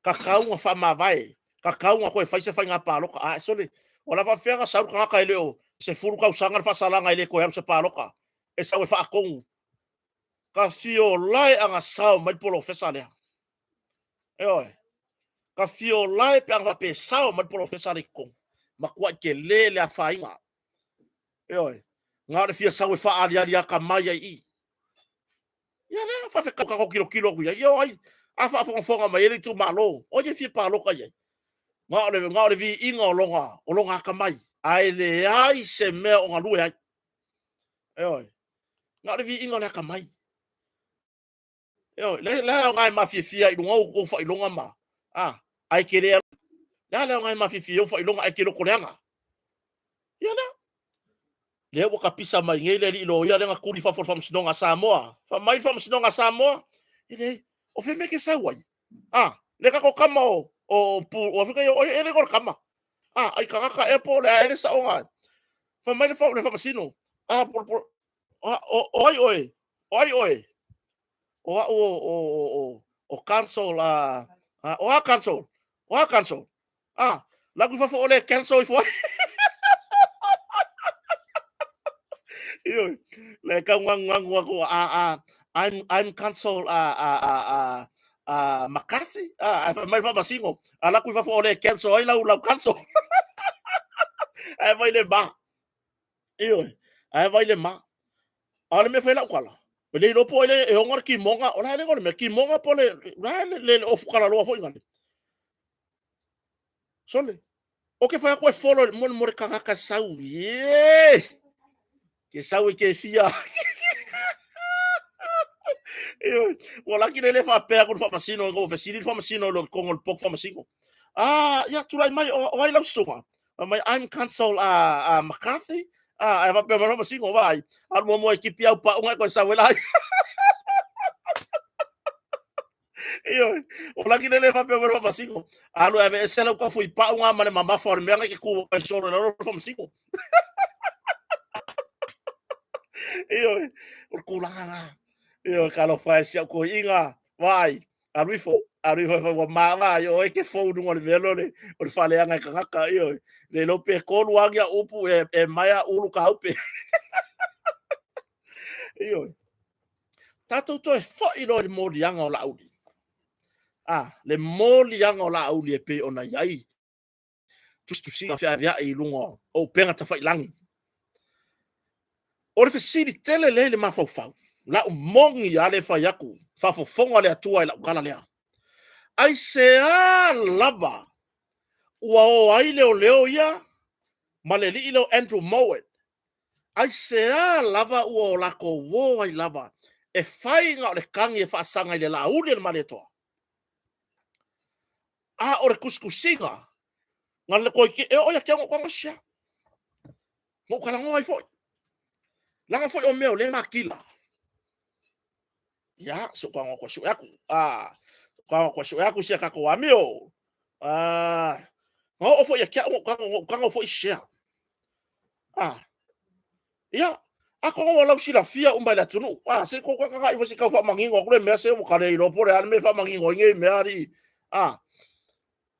kakau fa ma vai kakau ko fa se fa nga pa loka sole wala fa fenga sa ka ka leo se furu ka usanga fa sala nga ile ko ya se pa loka e sa we fa akong ka fio lai anga sao mai polo fesa le ka fio lai pe anga pe sao mai polo fesa le kong ma kwa ke le a fa inga nga le fia sa we fa ali ka mai ai ya le fa fe ka kilo ku ya ai afa fonga mai ele tu malo o je fi pa loka ye nga le vi inga olonga ka mai ai le ai se me o ngalu ai nga le vi inga le ka mai le ngai ma fi i lunga ko fa ilonga ma ai kere le ngai ma fi o fa ilonga ai kere ko lenga ya na le wo ka pisa mai ngele li lo ya nga kuli fa msinonga Samoa fa mai fa msinonga Samoa ile o fe me ke sa wai le ka ko kama o Afrika yo ele ko kama ai ka e po le ele sa onga fa mai fa masino por oi o cancel cancel lagu fa ole cancel fo yo le ka wang ko I'm cancel McCarthy fa mai fa masingo ala ku fa ole cancel ai lau cancel ai vai le ba ai vai le ma ala me fa la kwala Le lo po le e onga ki monga ola le ngone me ki monga po le o fukala lo fo ingale. Sole. O ke fa ko follow mo kanga ka sau. Ye. Ke sau ke fia. Wala ki le fa pe ko fa masino go fa sini fa masino lo ko ngol pok fa masino. Ya tulai mai o ai lau sunga. Mai I'm cancel McCarthy. Ai va pe mo masino vai. Al mo ekipi au pa unga ko sa wela. Iyo, wala ki le fa pe mo masino. Alu ave sela ko foi pa unga mane mama for me nga ki ku pa solo no fa masino. Iyo, o kulanga. Iyo kalo fa sia ko inga. Vai. Arrivo wa mama yo e ke fo ngol melo le o fale anga kaka yo le lo pe ko luagia upu e maya ulu ka upe yo tato to e fo i lo mo lianga o laudi le mo lianga o laudi e pe ona yai tu si fa via i lungo o penga ta fa langi o le fesi tele le ma fo fa la mongi ya le fa yaku fa fo fonga le atua la kala le ai se lava ua o ai leo ia ma le li lo Andrew Mowat ai se lava ua o lako wo ai lava e fai nga o le kangi e whaasanga i le launi le mane toa o le kuskusinga nga le koi e oia kia ngo kwa sia mo kala ngo ai foi langa foi o meo le makila ya so kwa ngo kwa su yaku kwa su yaku sia kako amio o foi kia kwa ngo foi sia ia ako ngo lau sila fia umba la tunu se ko ka ka i ka fa mangingo ko le me se mo kare lo por an me fa mangingo nge me ari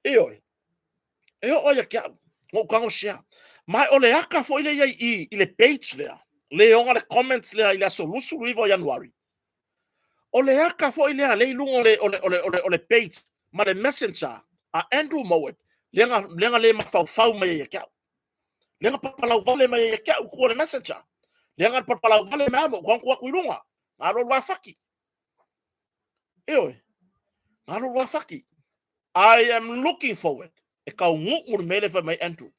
io oia kia ngo ka ngo sia mai ole aka fo ile ile page le onga le comments le ile solusu rivo january ole aka fo ile le lungo le page ma le messenger Andrew Mowat lenga le ma fa me ya kia lenga papalau vale mai ya kia ko le messenger lenga papalau vale mai mo ko ilunga ngalo wa faki ngalo wa faki I am looking forward e ka ngu mele fa mai Andrew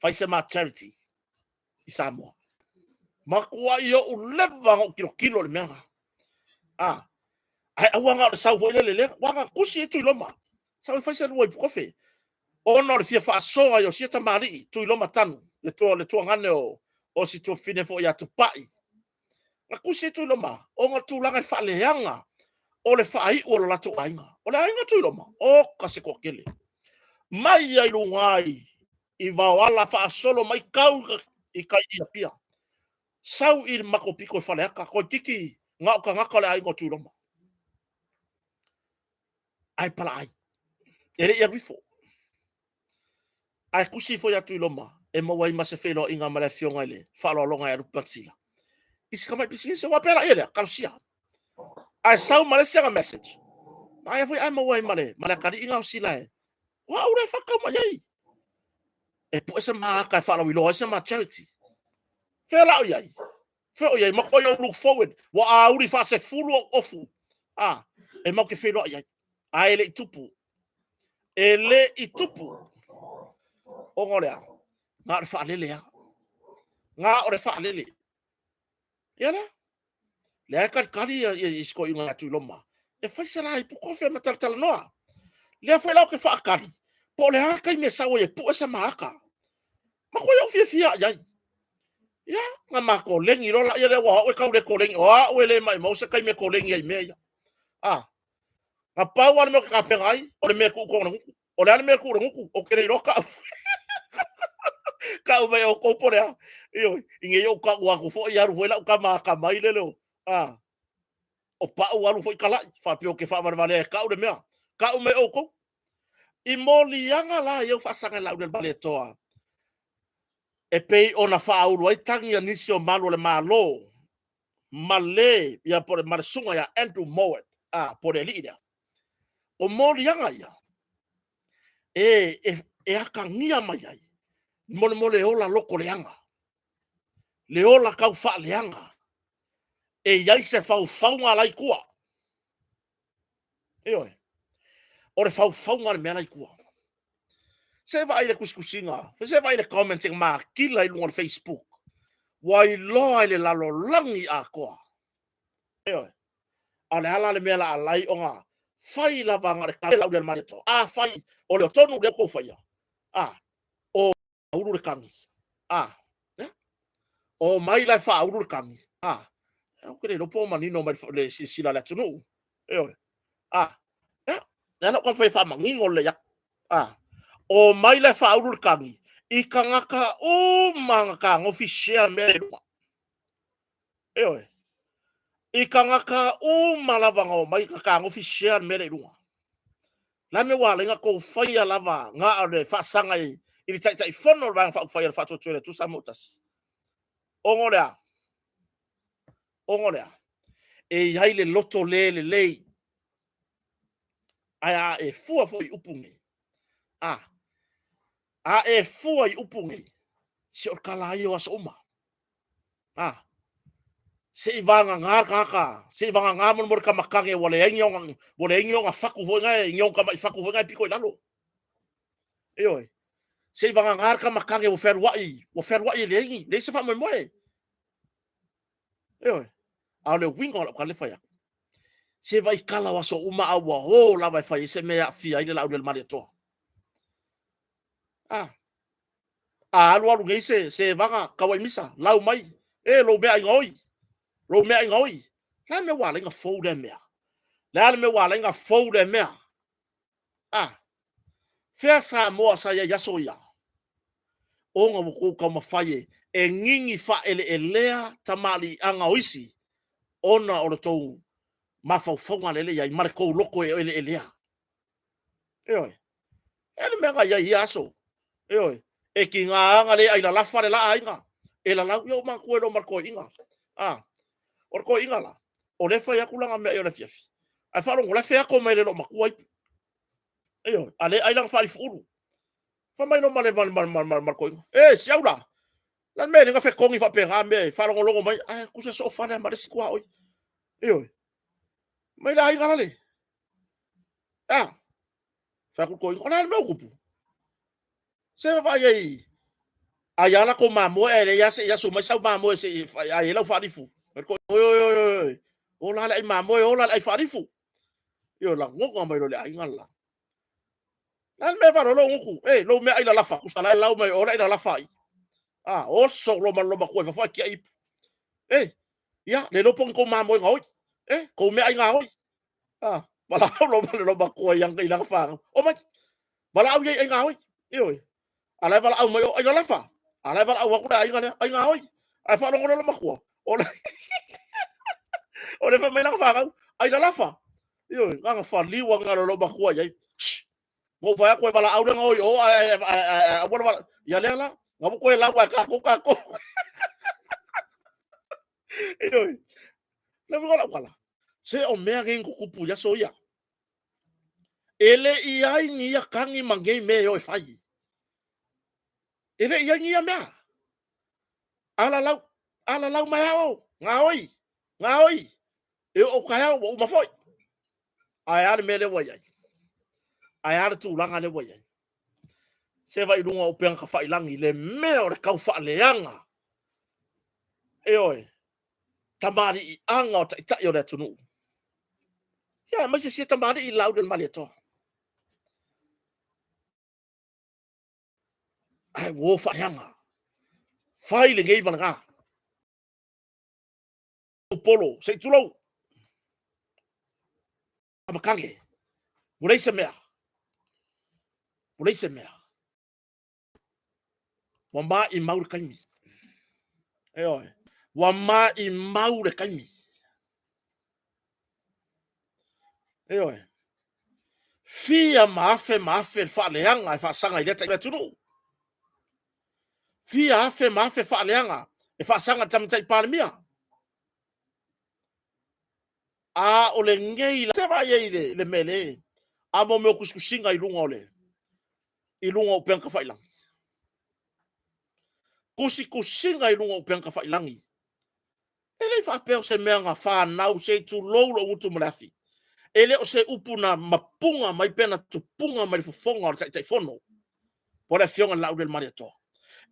fai se ma charity isamo makua yo uleva ngo kilo le menga ai awanga sa vo le wanga kusi tu loma sa fai se lo kofe ono le fia fa so yo si ta mari tu loma tanu le to ngane o si tu fine fo ya tu pai na kusi tu loma o nga tu langa fa le yanga o le fa ai o la tu ainga o le ainga tu loma o ka se ko kele mai ai lungai i va wala fa solo mai kau i kai ia pia sau i mako piko fa le ka ko tiki nga le ai ngo tu loma ai pala ai ere ia rifo ai kusi fo ya tu loma e mo wai mase felo inga mala fionga le fa lo longa ya rupatsila iska mai pisi se wa pela ele kalsia ai sau male sia message ai foi ai mo wai male kali inga sila e wa ure fa ka mai e po esa ma ka fa lo esa ma charity fela o yai fe o yai mo ko yo look forward wa uri fa se fulu ofu e mo ke felo yai ai le tupu o ngolea nga fa lele ya nga ore fa lele yala le ka kali isko inga tu loma e fa sala i ko fe matartala noa le fa la ke fa kali po le haka me sa o e po esa maka ma ko yo fia ya ya nga ma ko lengi lo la ya le wa o ka le ko lengi o le mai mo se kai me ko lengi ai me ya nga pa wa me ka pengai o le me ku ko o le me ku o ke ro ka mai o ko por ya inge yo ka wa ko fo ya ru la ka ma ka mai le lo o pa o alu foi kala fa pio ke fa vale ka o le mea ka o me o ko i molianga la yo fa sanga la del bale toa e pe ona fa o ai tangi anisio malo le malo male ya por marsunga ya Andrew Mowat por el ida o molianga ya e akangia mai ai mole ola loko leanga le ola kau fa leanga e iai se faufaunga lai kua. Ioe. O le faufaunga le mea lai kua. Se vai le kuskusinga. Se vai le commenting ma kila i lunga le Facebook. Wai loa le lalo langi a koa. Ioe. A le hala le mea la alai o ngā. Fai la vanga le kala lau le mareto. A fai. O le tonu le kou fai. O uru le kangi. O mai lai fa uru le kangi. O kere no po manino mai le sila le tunu. Ioe. Nana kwa fai fa mangingo le ya. O mai lai fa uru le kangi. I ka ngaka o manga ka ngofi share me le. Ioe. I ka ngaka o malavanga o mai ka ngofi share me le lunga. La me wala nga ko fai lava nga le fa sanga i ni tai fono ba fa fai fa to tu sa motas. Ongorea. E ai le loto le lei. Aya e fua foi upungi. A e fua i upungi. Si o kala yo as uma. Se i vanga ngar kaka, se i vanga ngamon mor ka makange wale enyo nga faku vo nga enyo ka mai faku vo nga piko lalo. Oi. Se i vanga ngar ka makange wo ferwai le se fa mo moe. Oi. A le wingo la kale faya. Se vai kala waso uma awa ho la vai fai se mea fia ile la udel mari to. Alu ngai se vanga kawai misa lau mai. Lo mea ngoi. Lo mea ngoi. La me wala nga fo de mea. La me wala nga fo de mea. Fea sa moa sa ya soya. O nga mo ko ma fai e ngingi fa ele elea tamali anga oisi. Ona o to ma faufaunga lele ya i mare kou loko e ele elea. Oi. Ele mea nga ya aso. Oi. E ki ngā anga le ai la lafa le la ainga. E la lau yo ma kue lo marko inga. O ko inga la. O le fa ya kulanga mea yo le fiafi. Ai fa rongo le fa ko mai le lo makua. Oi. Ale ai lang fa furu. Fa mai no male marko inga. Siaula. Lan me nga fe kongi fa pe nga me fa rongo longo mai. Ku se so fa na mare sikua oi. Oi. Mai la inga le. Fa ku ko inga me okupu. Se vai aí. Ayala ko mamo ele ya so mai sau mamo se ai la farifu. Oi. Ola la mamo ola la farifu. Yo la ngoko mai lo le ai ngala. Lan me va lo ngoku. Lo me ai la lafa. Kusala la mai ora ila lafa. O so lo ma ko fa ki ai. Ya le lo pon ko mamo ngoi. Ko me ai ngoi. Bala lo ma ko yang ila fa. O mai. Bala au ai ngoi. Yo. Ala vala au mai ai la lafa. Ala vala au ku ai ngoi. Ai fa lo ma ko. O le fa mai la fa. Ai la lafa. Yo, nga fa liwa nga lo ba ko ai. Mo va ko vala au ngoi o a ya le la. Nga ko la ka ko. Yo. Le mo la kala. Se o mea ngen ku pu ya soya. Ele i ai ni ya kangi mangai me yo fai. Ele i ai ni ya mea. Ala lau mai ao. Nga oi. E o kai ao o mafoi. Ai ar me le wai ai. Ai ar tu langa le wai ai. Se vai lunga o penga fai langi le me o kau fa leanga. Oi. Tamari i anga o tai o le tunu. Ya, mai se tamari i lau del maleto. Ai wo fa leanga. Fai le gei manga. O polo, se tulo. Amakange. Mulai se mea. Wama i maure kaimi. Oi. Wama i maure kaimi. Oi. Fia maafe fa leanga fa sanga i leta tunu. Fia maafe fa leanga e fa sanga tamtai palemia. O le ngei la va ye le mele. Amo me kuskusinga i lunga ole. I lunga o penka fa ilang. Kusinga i lunga o penka fa ilangi. Ele fa pe o se mea nga fa nau se tu lolo utu mlafi. Ele o se upuna mapunga mai pena tupunga mai fufonga o tai fono. Pora fionga lau del mariato.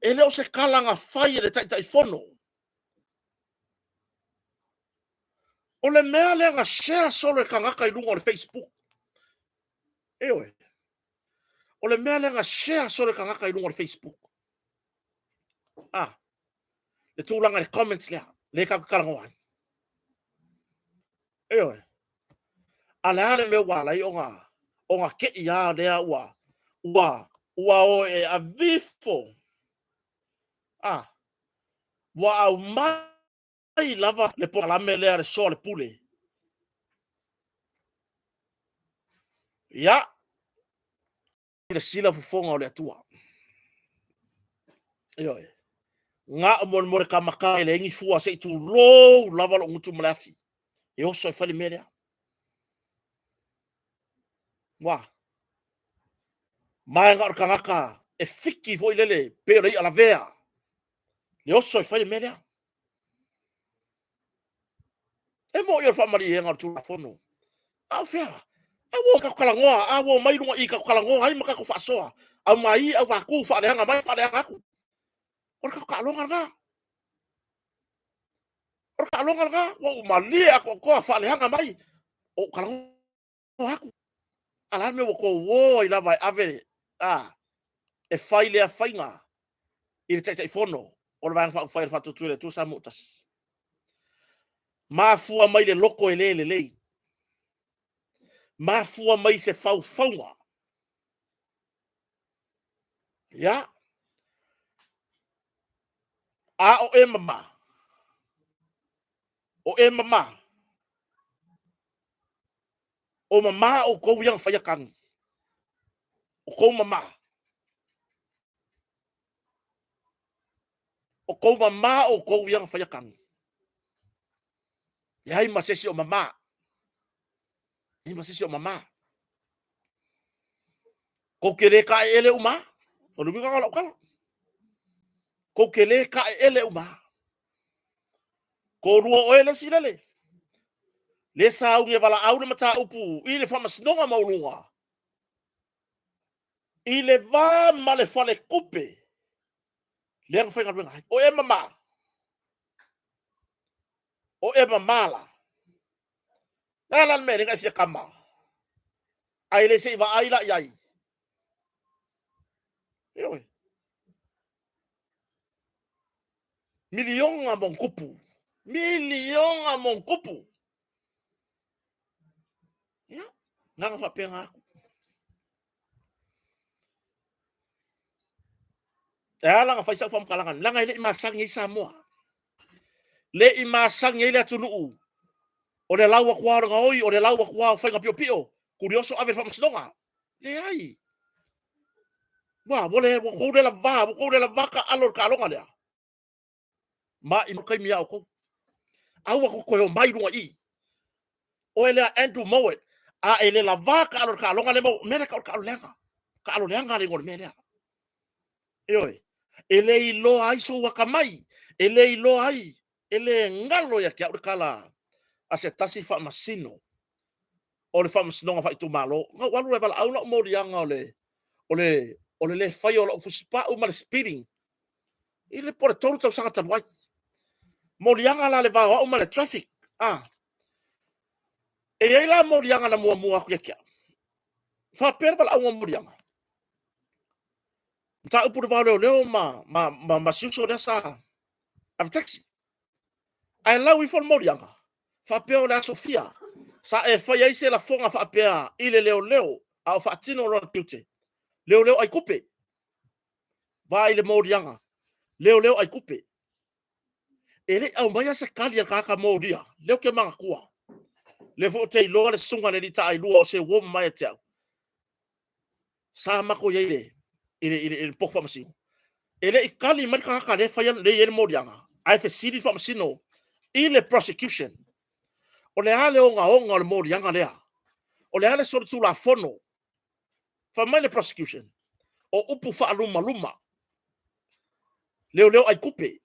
Ele o se kalanga fai le tai fono. O le mea le nga share solo e kangaka i lunga o le Facebook. Ewe. O le mea le nga share solo e kangaka i lunga o le Facebook. Le tūlanga le comments lea. Le kakakalanga wai. Ewe. Ale ale me wala i onga ke ia lea ua o e a vifo. Wa au mai lava le po la me lea le so le pule. Ya. Le sila fufonga o le atua. Ewe. Nga mo ka maka le ngi fua se tu lo lava lo ngutu mlafi. E oso e fali melea. Wa. Mai nga kangaka e fiki foi lele pero i ala vea. Le oso e fali melea. E mo yo famari e nga tu fono. Au fea. Awo ka kalangoa, awo mai lunga i ka kalangoa, ai maka ko fasoa. Au mai au ka ku fa le nga mai fa le nga ku. Or ka kalonga nga. Or ka kalonga nga, wo malia ko fa le nga mai. O kalangoa aku. Ala me ko wo i lava ave. E fai le fainga. I te fono. O le fa fa fa tu tu sa mutas. Mafua mai le loko e le. Mafua mai se fau faunga. Ya. O e mama. O e mama. O mama o kou yang faya kangi. O kou mama. O kou mama o kou yang faya kangi. Yai masesi o mama. Ni masesi o mama. Ko kere ka ele uma. O lubi ka kala. Ko kere ka ele uma. Ko rua o ele silele. Le sa unge vala au mata upu. Ile fama sinonga maulunga. Ile va male fale kupe. Le nga fenga renga. O e mama. O e mama la. Nalan me nga fia kama. Ai le se va ai la yai. Ewe. Milion a mon kupu. Milion a mon kupu. Ya. Nga fa penga aku. Ala nga faisa fam kalangan. Langa ile masang ye Samoa. Le imasang ye le tunu. O le lawa kwa nga oi, o le lawa kwa fa nga pio. Curioso ave fam snonga. Le ai. Wa bole ko de la vaca alor kalonga le. Ma i kai mia ko. Awa ko mai runga i. O ele Andrew Mowat. Ele la vaca alor kalonga le mo mena ka lenga. Ka lenga le ngor mena. Eoi. Ele ilo ai so wakamai. Ele ilo ai. Ele ngalo ya kia kala. Ase tasi fa masino. O le fa masino fa itu malo. Nga walu le vala au na mo dianga ole le fai o lo fuspa o mal speeding. Ile por todo tau sanga tabuai. Mo dianga la le va o mal traffic. E ai la mo dianga na mua ku kia. Fa per vala au mo dianga. Ta upu de vale leo ma siuso dessa. Av taxi. Ai la wi fon mo dianga. Fa pe o la Sofia. Sa e fa ia se la fonga fa pe ile leo au fa tino ro tute. Leo ai kupe. Va ile mo dianga. Leo ai kupe. Ele au mai sa kali ka mo dia. Leo ke manga kua. Le vo te lo le sunga le ta ai lo se wo mai te. Sa mako ye ile pokfa masi. Ele i kali mai ka le fa le mo dianga. Ai fe siri fa masino. Ile prosecution. O le ale onga le mo dianga lea. O le ale so tu la fono. Fa mai le prosecution. O upu fa luma. Leo ai kupe.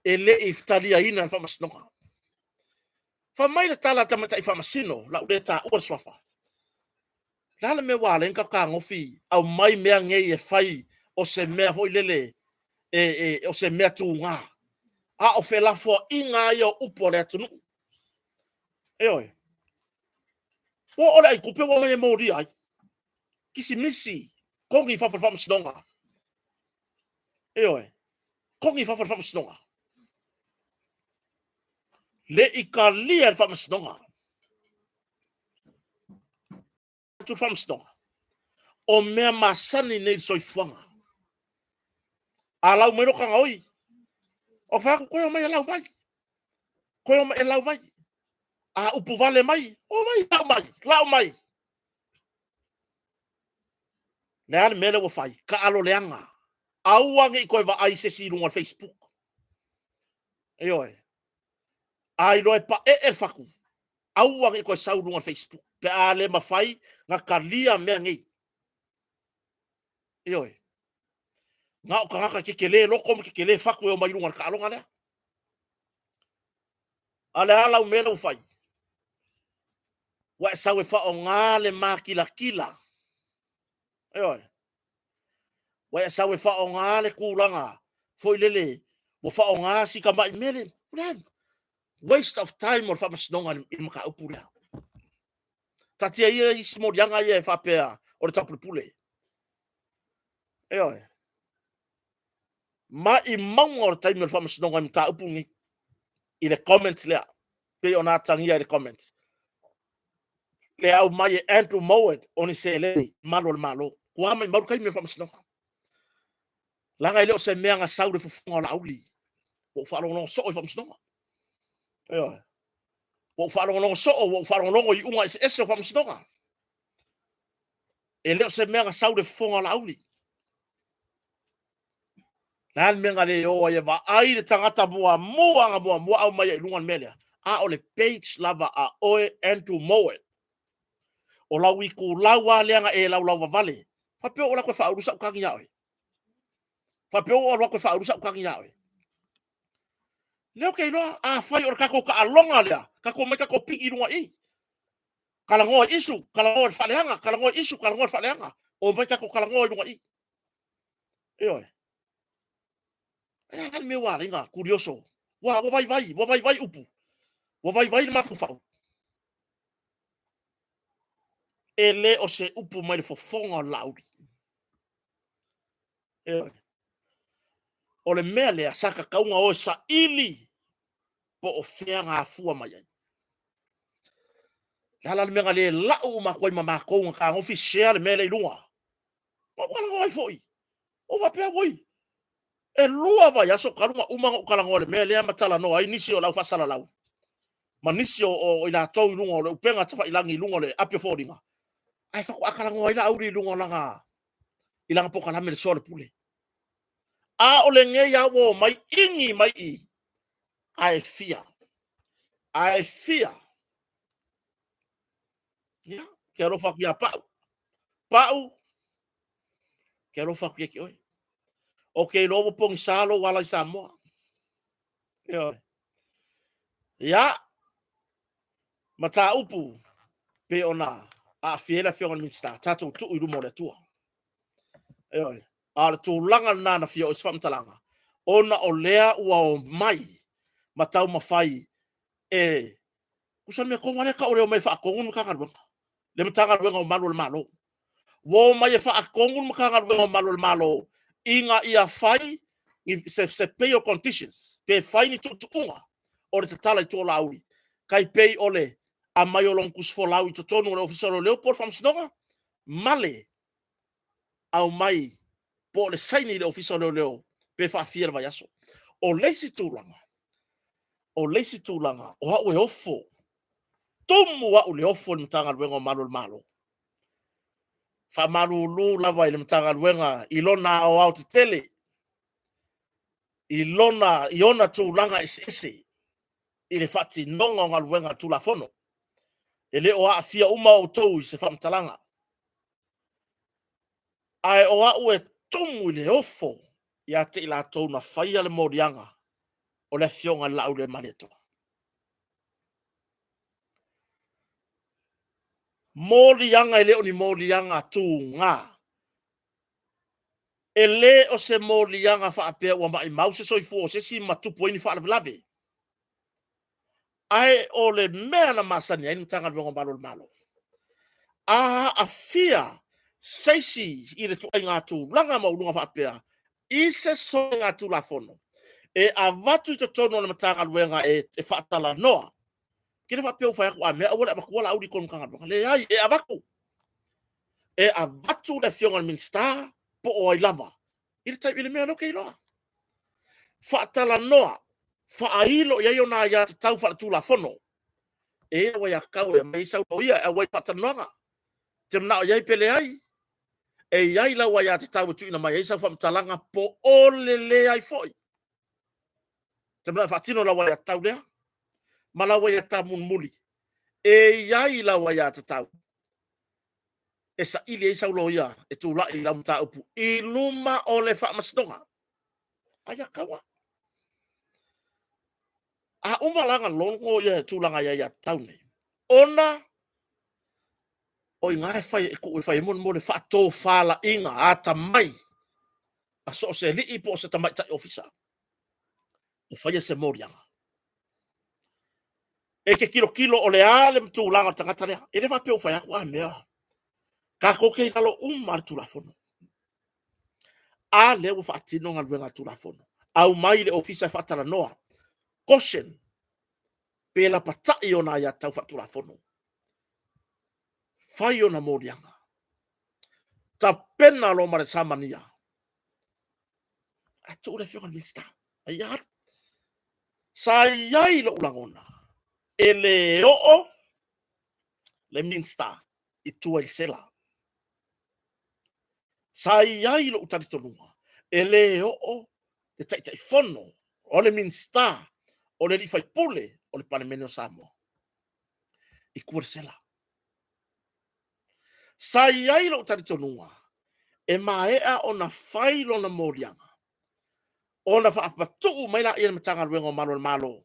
ele iftalia ina fa masnoka fa mai le tala tamata ifa masino la udeta o swafa la me wale nka ka ngofi au mai mea nge e fai o se mea foi lele o se mea tunga a o fela fo inga yo upore tunu oi o ora i kupe wo me mori ai kisi misi kongi fa masnonga oi kongi fa masnonga le ikalia fa masnonga tu fa masnonga o mea masani nei soifanga alau meno kanga oi o fa ko mai alau mai ko mai alau mai a upu vale mai o mai lau mai le an mele wo fai ka alo leanga auange ko va ai se si no Facebook ai loe pa faku auange ko sau no Facebook pe ale mafai nga kalia me ngi nga o kanga kekele lo kom kekele faku o mai no ka alo ngale ale ala o mele wo fai wa sau e fa o ngale makila kila wa sau e fa o ngale kulanga foi lele mo fa o ngasi ka mai mele waste of time or fa masnonga i maka upura tatia ia isi mo yanga ia fa pea o le tapu pule ma i maunga o time fa masnonga i maka upungi i le comment lea pe ona tangia i le comment le au mai Andrew Mowed oni se le malo kwa mai maru kai me fa masnonga langa ile o se mea nga saude fufunga la auli o fa lo so o fa masnonga wo farongo so wo farongo i unga ese fa masnonga ele se mega saude fonga lauli nan menga le o ye va ai le tangata boa mo au mai lungan mele a ole page lava a oe entu moe o lawi ku lawa lenga e lawa vale fa pe o la ko fa urusa ka ngia fa pe o la ko fa urusa ka ngia le okay no a fa o ka ko ka alonga le ka ko me ka ko pigi lunga i kala ngo isu kala ngo faleanga kala ngo isu kala ngo faleanga o me ka ko kala ngo lunga i kan me wa ringa curioso wa vai upu wa vai mafu fa ele o se upu mai fo fonga laudi o le mele a saka kaunga o sa ili po o fea nga fua mai ai la menga le lau ma koi ma ko nga ka official mele lunga o wala ngoi foi o va pe voi e lua vai aso kalunga uma o kala ngole mele ama tala no ai nisi o lau fasala lau manisi o ina tau lunga o penga tafa ilangi lunga le apio fodinga ai fa ko akala ngoi la auri lunga langa ilanga po kala mele sole pule a ole nge ya wo mai ingi mai I fear ya quero fa ya pau quero fa ki oi okay lobo pong salo wala samo ya mata upu pe ona a fiela fiona minsta tatu tu iru mo le tua al tu langa na fio is fam talanga ona o lea ua o mai matau mafai kusan me ko wale ka o mai fa ko ngun ka ka le mtanga wenga o malo wo mai fa ko ngun ka ka wenga o malo inga ia fai se pay your conditions pe fai ni tu unga o te tala to lauri kai pay ole a mai o long kus fo lauri to tonu le ofisero le por fam snoga male au mai po le saini le ofisero le pe fa fier vai aso o lesi tūlanga o hau e ofo tomu wa ule ofo ni mtanga luenga o malo fa malulu lava ile mtanga luenga ilona o au te tele iona tūlanga ese ile fati nonga o luenga tula fono ele o a fia uma o tou i se famtalanga ai o a ue tomu ile ofo ia te ila tou na faia le morianga o le fionga lau le maleto. Molianga ele o ni molianga tu ngā. Ele o se molianga whaapea ua mai mause soifu o se si matupu ini whaalawelawe. Ai o le mea na masani ai mtanga luongo malo malo. A fia seisi i le tuai ngā tū langa maununga whaapea. I se so ngā tū la fono. E a watu i te tono na matanga luenga e whaatala noa. Kine whaapea u whaiaku a mea awole amakuala audi kono kanga luenga. Le ai e a waku. E a watu le fionga minsta po o ai lava. I le taipi le mea loke i loa. Whaatala noa. Whaailo i aio nā ia te tau whaatū la fono. E wai a kau e mai sau ia e wai patanoanga. Te mnao iai pele ai. E iai lau wai a te tau tu ina mai e sau whamtalanga po ole le ai foi. Te mnao whaatino lau wai a tau lea. Ma lau wai a tau muli. E iai lau wai a te tau. E sa ili e sau lo ia. E tu lai lau mta upu. I luma ole whaamastonga. Aia kaua. A umalanga longo ia tūlanga ia tau nei. Ona o i ngai whai e ko e whai mon mo le whaatō whala inga a ta mai. A so se li ipo se ta mai tai ofisa. O whai se morianga. E ke kilo o le ale mtūlanga tangata rea. E le whapeo whai aku a mea. Ka koke i talo umar tūlafono. A leo whaatino ngā luenga tūlafono. Au mai le ofisa whaatara noa. Caution. Pela patai ona ia tau whaatula fono. Whai ona morianga. Ta pena lo mare samania. A tu ure whionga minsta. A iar. Sa iai lo ulangona. E le oo. Le minsta. I tua il sela. Sa iai lo utaritonunga. E le oo. Le taitai fono. O le minsta. O le rifai pule. O le panemene o Samoa. I kuarisela. Sa iai lo taritonunga. E maea o na whailo na morianga. O na whaapatu mai la ia matanga ruenga o malo malo.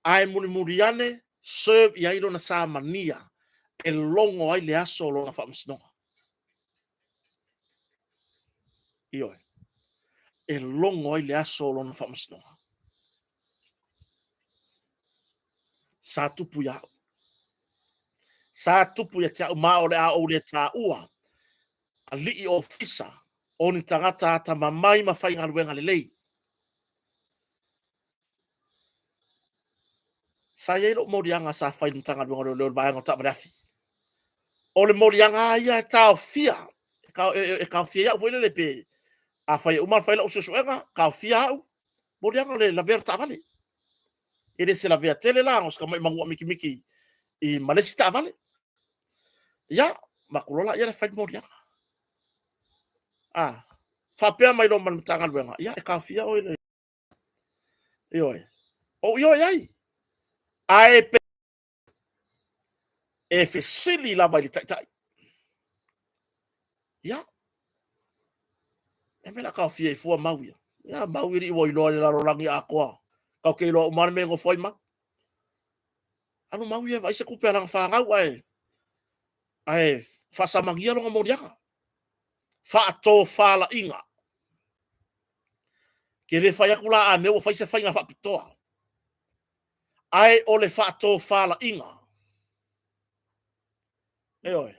Ai muriane serve iai lo na Samania. E longo ai le aso lo na whaamasnonga. Ioi. E longo ai le aso lo na whaamasnonga. Sa tupu iau. Sa tupu ya tia umao le a o le ta ua. A lii ofisa. O ni tangata ata mamai mawhai ngā ruenga le lei. Sa iei lo morianga sa whai ni tanga ruenga le vai ngā tapareafi. O le morianga ia e tau fia. E kau fia iau fwile le pe. A whai umar whai la ususuenga. Kau fia au. Morianga le la vera tavale. Ele se la vera tele la. Oska mai mangua miki miki. I malesi tavale. Ia. Makulola ia le whai morianga. Ah, whapea mai lo man tanga luenga. Ia, e kawhia oi le. Ioi. O ioi ai. Ai pe. E fesili la vai li tai tai. Ia. E me la kawhia i fua mauia. Ia, mauiri i woi loa ni la rorangi a koa. Kau kei loa umane me ngo foi ma. Anu mauia vai se kupea lang whangau ai. Ai, whasamangia longa morianga. Whaato whala inga. Ke le whai akula a neo whai se whai ngā whapitoa. Ai o le whaato whala inga. Eoi.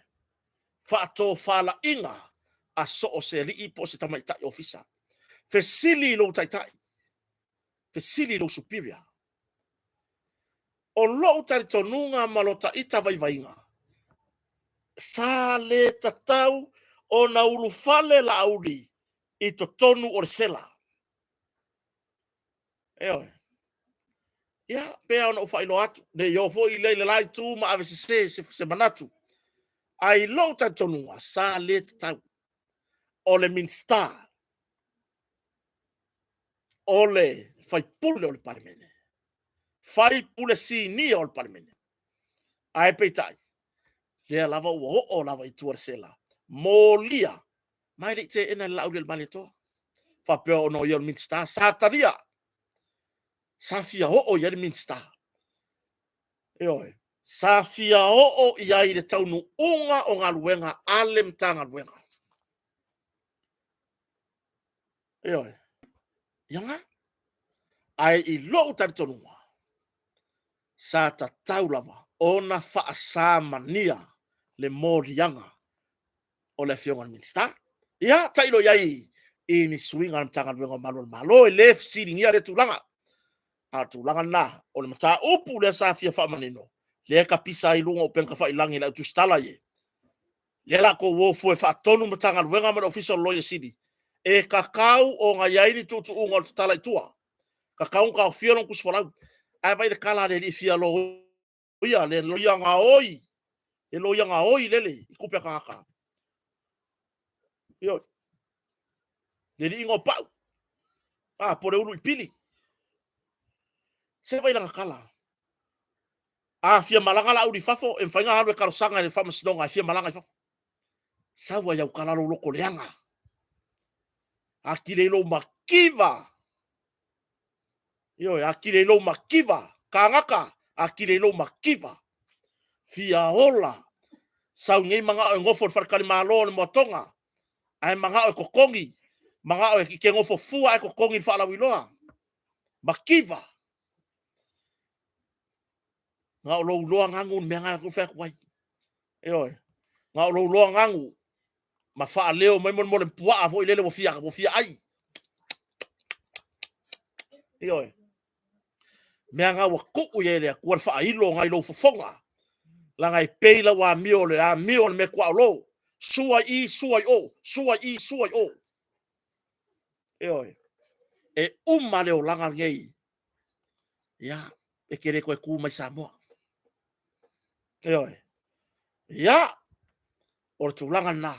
Whaato whala inga. A so o se li po se tamai tai ofisa. Fesili lo tai tai. Fesili lo superior. O lo tai tonunga malota ita vai vainga. Sa le tatau o na ulufale la auli. I to tonu o le sela. Eoi. Ia, pea ona ufailo atu. Ne yo fo i leile lai tu ma ave se manatu. Ai lo tai tonunga. Sa le tatau. O le minsta. O le fai pule o le parimene. Fai pule si ni o le parimene. Ai peitai. Lea lava ua o lava i tuar sela. Molia. Mai le te ena lau le male to. Fa peo no i o le minsta. Sataria. Safia o ia le Minster. Oi. Safia o ia i le taunu unga o ngā luenga ale mtanga luenga. Oi. Ianga. Ai i lo tari tonunga. Sa ta taulava ona wha mania le morianga o le fionga Minster. Ia tailo iai i ni swinga mtanga luenga malo e le fsiri ngia le tulanga. A tulanga na o le mata upu le Safia wha manino. Le ka pisa i lunga o penka wha ilangi la utustala ye. Le la ko wofu e wha tonu mtanga luenga ma official lawyer sidi. E kakau o ngā yaini tutu unga o tala itua. Kakau ka o fiona kuswalau. Ai vai le kala le li fia lo ia le loia ngā oi. E loia ngā oi lele i kupe kaka. Yo. Le li ingo pau. Pore ulu i pili. Se vai langa kala. Fia malanga la uri fafo e mfainga haru e karosanga e fama sinonga fia malanga i fafo. Sawa ya ukala lo loko leanga. Akile lo makiva. Yo, akile lo makiva. Kangaka, akile lo makiva. Fia hola. Sau ngei manga o ngofo farkali malo le motonga. Ai manga o kokongi. Manga o ke ngofo fua e kokongi fala wiloa. Makiva. Nga o lo loa ngangu menga ko fa kwai. Yo. Nga o lo loa ngangu. Ma fa leo mai mon mon pua vo ile le wo fia ai. Yo. Menga wa ku ye le ku fa ilo ngai lo fofonga. La ngai peila wa miole a miole me kwa lo. Sua i o. Yo. E umma le o langa ngei. Ya, e kere ko ku mai Samoa. Yo. Ya. O tulanga na.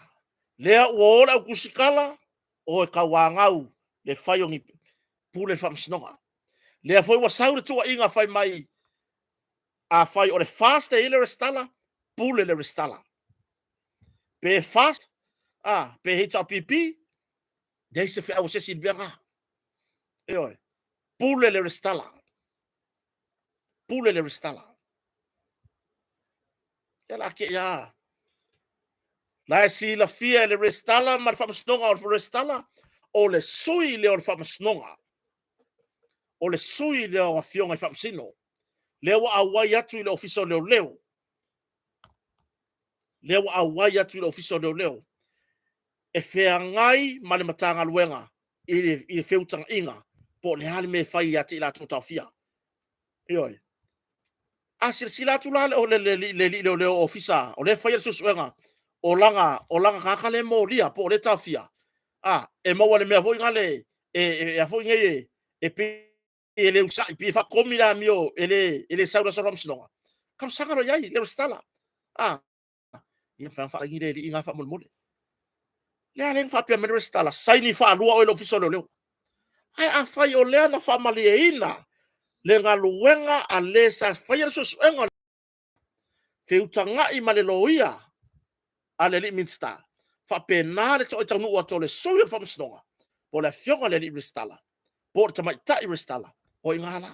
Lea ora kusikala o ka wangau le fayongi pule fam snonga. Lea foi wa saure tu inga fai mai a fai o le fast ile restala pule le restala. Pe fast pe HRPP dei se fa o se si bien. Oi. Pule le restala. Pule le restala. Ya la ke ya. La si la fia le restala ma fam snonga o restala o le sui le o fam snonga. O le sui le o fionga fam sino. Leo awai atu ile ofisa leo. Leo awai atu ile ofisa leo. E fea ngai male matanga luenga. Ile feutanga inga. Po le hali me fai ati ila tutafia. Ioi. Asir sila tu lale o le ofisa. O le fai susuenga. O langa kakale mo lia po le tafia. E maua le mea voi ngale. E foi ngeye. E pe ele usa pi fa komila mio ele saura so ram sinonga kam sangaro yai le stala ia fa ngi le inga fa mol le ale fa pe me stala saini fa lua o lo fiso lo ai a fa yo le na fa malieina le ngaluenga ale sa fa yo so enga fe utanga i male loia ale li minsta fa pe na le to tanu o to le so yo fa sinonga po la fionga le li stala po tama ta i stala o ingala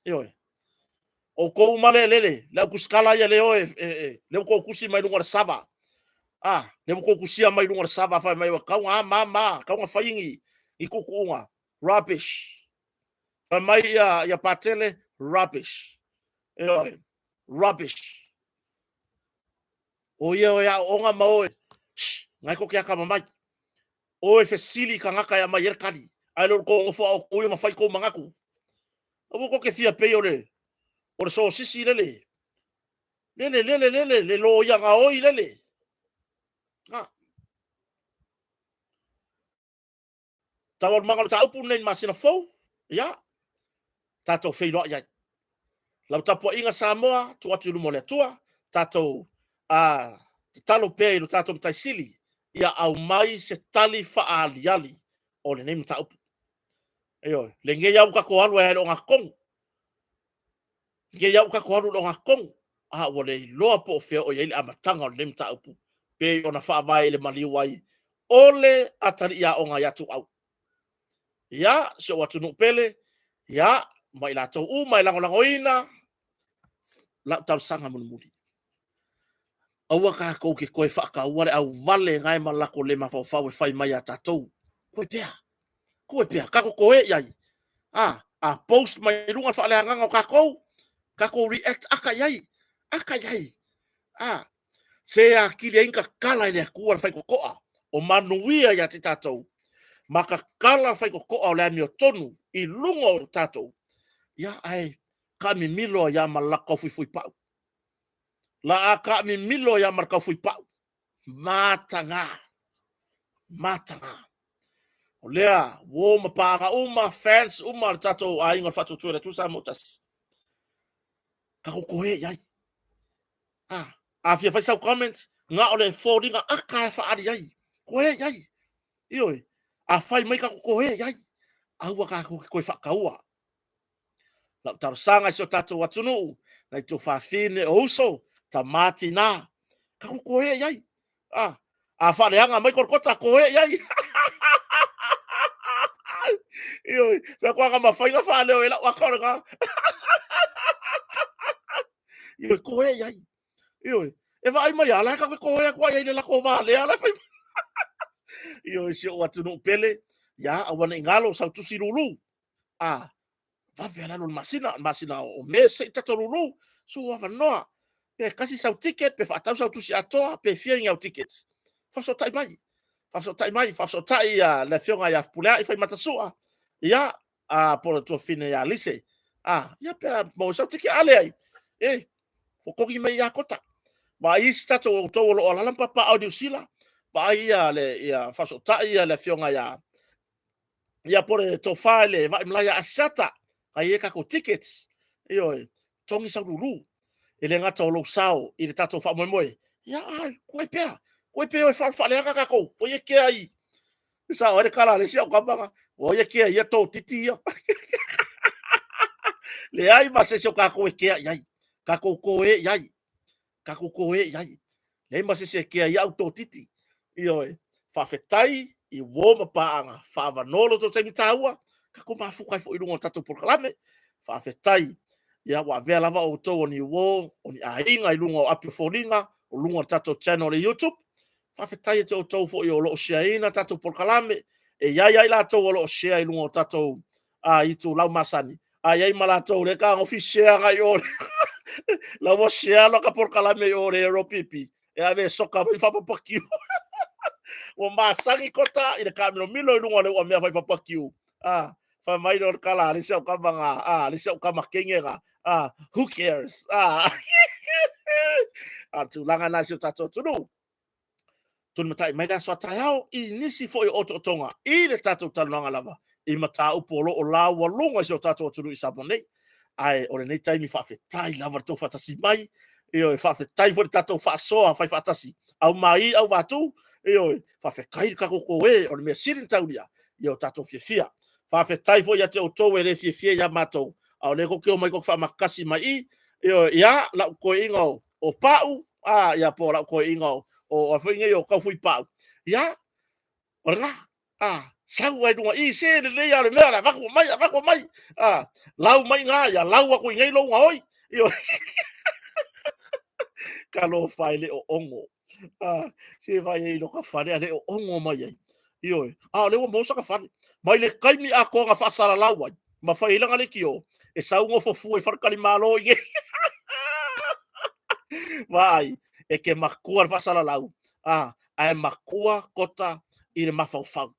oi o ko male lele la kuskala ya leo le ko kusi mai lunga sava le ko kusia mai lunga sava fa mai ka nga mama ka nga faingi i ko kunga rubbish fa mai ya patele rubbish oi rubbish o ya o nga mo ngai ko kia ka mai o fe sili ka nga ka ya mai kali ai lo ko fo o ma fai ko mangaku o ko ke fia pe ole o so sisi lele lo yanga oi lele tawar mangal ta upu nei masina fo ya tato feilo ya la tapo inga Samoa tu atu mo le tua tato talo pe lo tato mtaisili ya au mai se tali fa aliali o le nei mta upu ayo lenge ya uka ko alu ya lo ngakong nge ya uka ko alu lo ngakong wole loa po fe o yele amatanga o le mta upu pe ona fa vai le maliwai ole atari ya onga ya tu au ya so watu no pele ia mai la tau mai langoina la tau sanga muli aua ka ko ke koe whakaua le au vale ngai malako le mapawhau e whai mai a tatou. Koe pia, kako koe iai. A post mai runga whale hanganga o kako react aka iai. Se a kile inka kala ile kua whai kokoa, o manuia ia te tatou. Maka kala whai kokoa o le ami o tonu, i lunga o tatou. Ia ai, ka mi milo ia malako fui pau. La a ka mi milo ia malako fui pau. Matanga. O lea, wo mapanga fans tatou a inga whatu tuere tu sa motas. Kako koe iai. A fia whaisau comment, nga ole fōringa aka e whaari iai. Koe iai. Ioi, a whai mai kako koe iai. Aua kako koe whakaua. Lau taro sanga si o tatou watunu, nai tō whawhine o uso, ta mati nā. Kako koe iai. A whareanga mai korkota koe iai. Ioi, pia kua mawhainga whaneo e lau akarenga. Ioi, koe iai. Ioi, e vai mai ala ka koe kua iai le lako vale ala whai. Ioi, si o watunu pele, ia, awana ingalo sau tusi lulu. Vavela lo masina o mese tato lulu, so wanoa. Pe kasi sau ticket, pe whatau sau tusi atoa, pe fia au tickets. Faso tai mai, le fionga ia pulea i whai matasua. Ia, pora tua fine ia lise. Ia pe mo sau tiki ale ai. Fokogi mai ia kota. Ma isi tato o tau o lalampa pa au diusila. Ma ia faso tai ia le fionga ia. Ia pora tofa le vai mlaya asata. Ai kako tickets. Ioi, tongi sau lulu. Ele ngata o lo sao, i le tato wha moe. Ia, koe pea. Koe pea o whaleanga kako. O ye ke ai. Sa o ere kala le sia o kabanga. O ye ke ai e tō titi ia. Le ai ma se o kako e ke ai. Kako koe iai. Le ma se ke ai au tō titi. Ioi, whawhetai i woma paanga. Whawanolo tō teimi tāua. Kako mafukai fo i rungo tato porkalame. Whawhetai. Ia wa vea lava o tō o ni wō, o ni ainga i lunga o api whoringa, o lunga tato channel e YouTube. Whawhetai e tō fo i o loo shiaina tato porkalame. E iai la tō o loo shia i lunga o tato i tō lau masani. Iai ma la tō re ka ngofi shia ngai o re. La mo shia loka porkalame o re ro pipi. E ave soka mai whapapakiu. O masangi kota i le kamino milo i lunga le ua mea whapapakiu. Fa mai no kala le seu kamanga le seu kamakenga who cares tu langa na seu tato tunu matai mai da so taiao I nisi foi o tonga I le tato talanga lava I mata upolo o la wa longa seu tato tunu I sabone ai o le nei taimi fa fetai lava to fatasi mai io fa fetai fo tato fa soa fa fatasi au mai au watu io fa fekai ka ko e o me sirin taulia io tato fia whawhetai fo ia te o tō e re fie ia mātou. Au ne koke o mai kok whamakasi mai I. Ia, lau koe ingo o pāu. Ia po lau koe ingo o whinge o kauwhui pāu. Ia, o renga. Sau ai dunga I se le lea le mea la wako mai. Lau mai ngā, ia lau ako I ngai lo ngā oi. Ka lo whai le o ongo. Se vai e lo ka whare le o ongo mai ai. Ioi, lewa mo sa ka whare. Mai le kaimi a ko nga whaasara lauai. Ma whailanga le ki o. E saungo fofu e wharkari malo I nge. Vai, e ke makua whaasara lau. Ai makua kota I le mawhauwhau.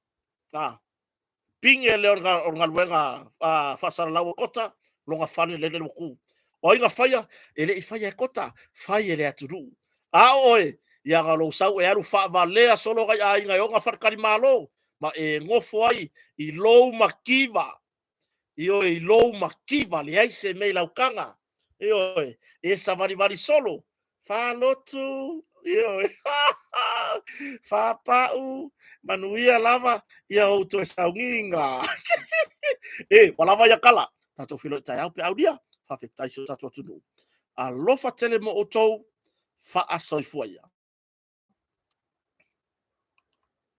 Pinge le o ngā luenga whaasara lau kota. Longa whare le moku. O inga whaia, e le I whaia e kota. Whaia le aturu. Oe. Ia ngā lo sau e aru whaamalea solo gai a inga o ngā wharkari malo. Ma e ngofo ai I lou makiva. I lou makiva le ai se mei laukanga. E savari solo. Whalotu. Whapau. Manuia lava. Ia outo e saunginga. Walava ia kala. Tato whilo I tai au pe au dia. Hawhetai so tato atunu. Alofa tele mo o tou. Wha asoi fuaia.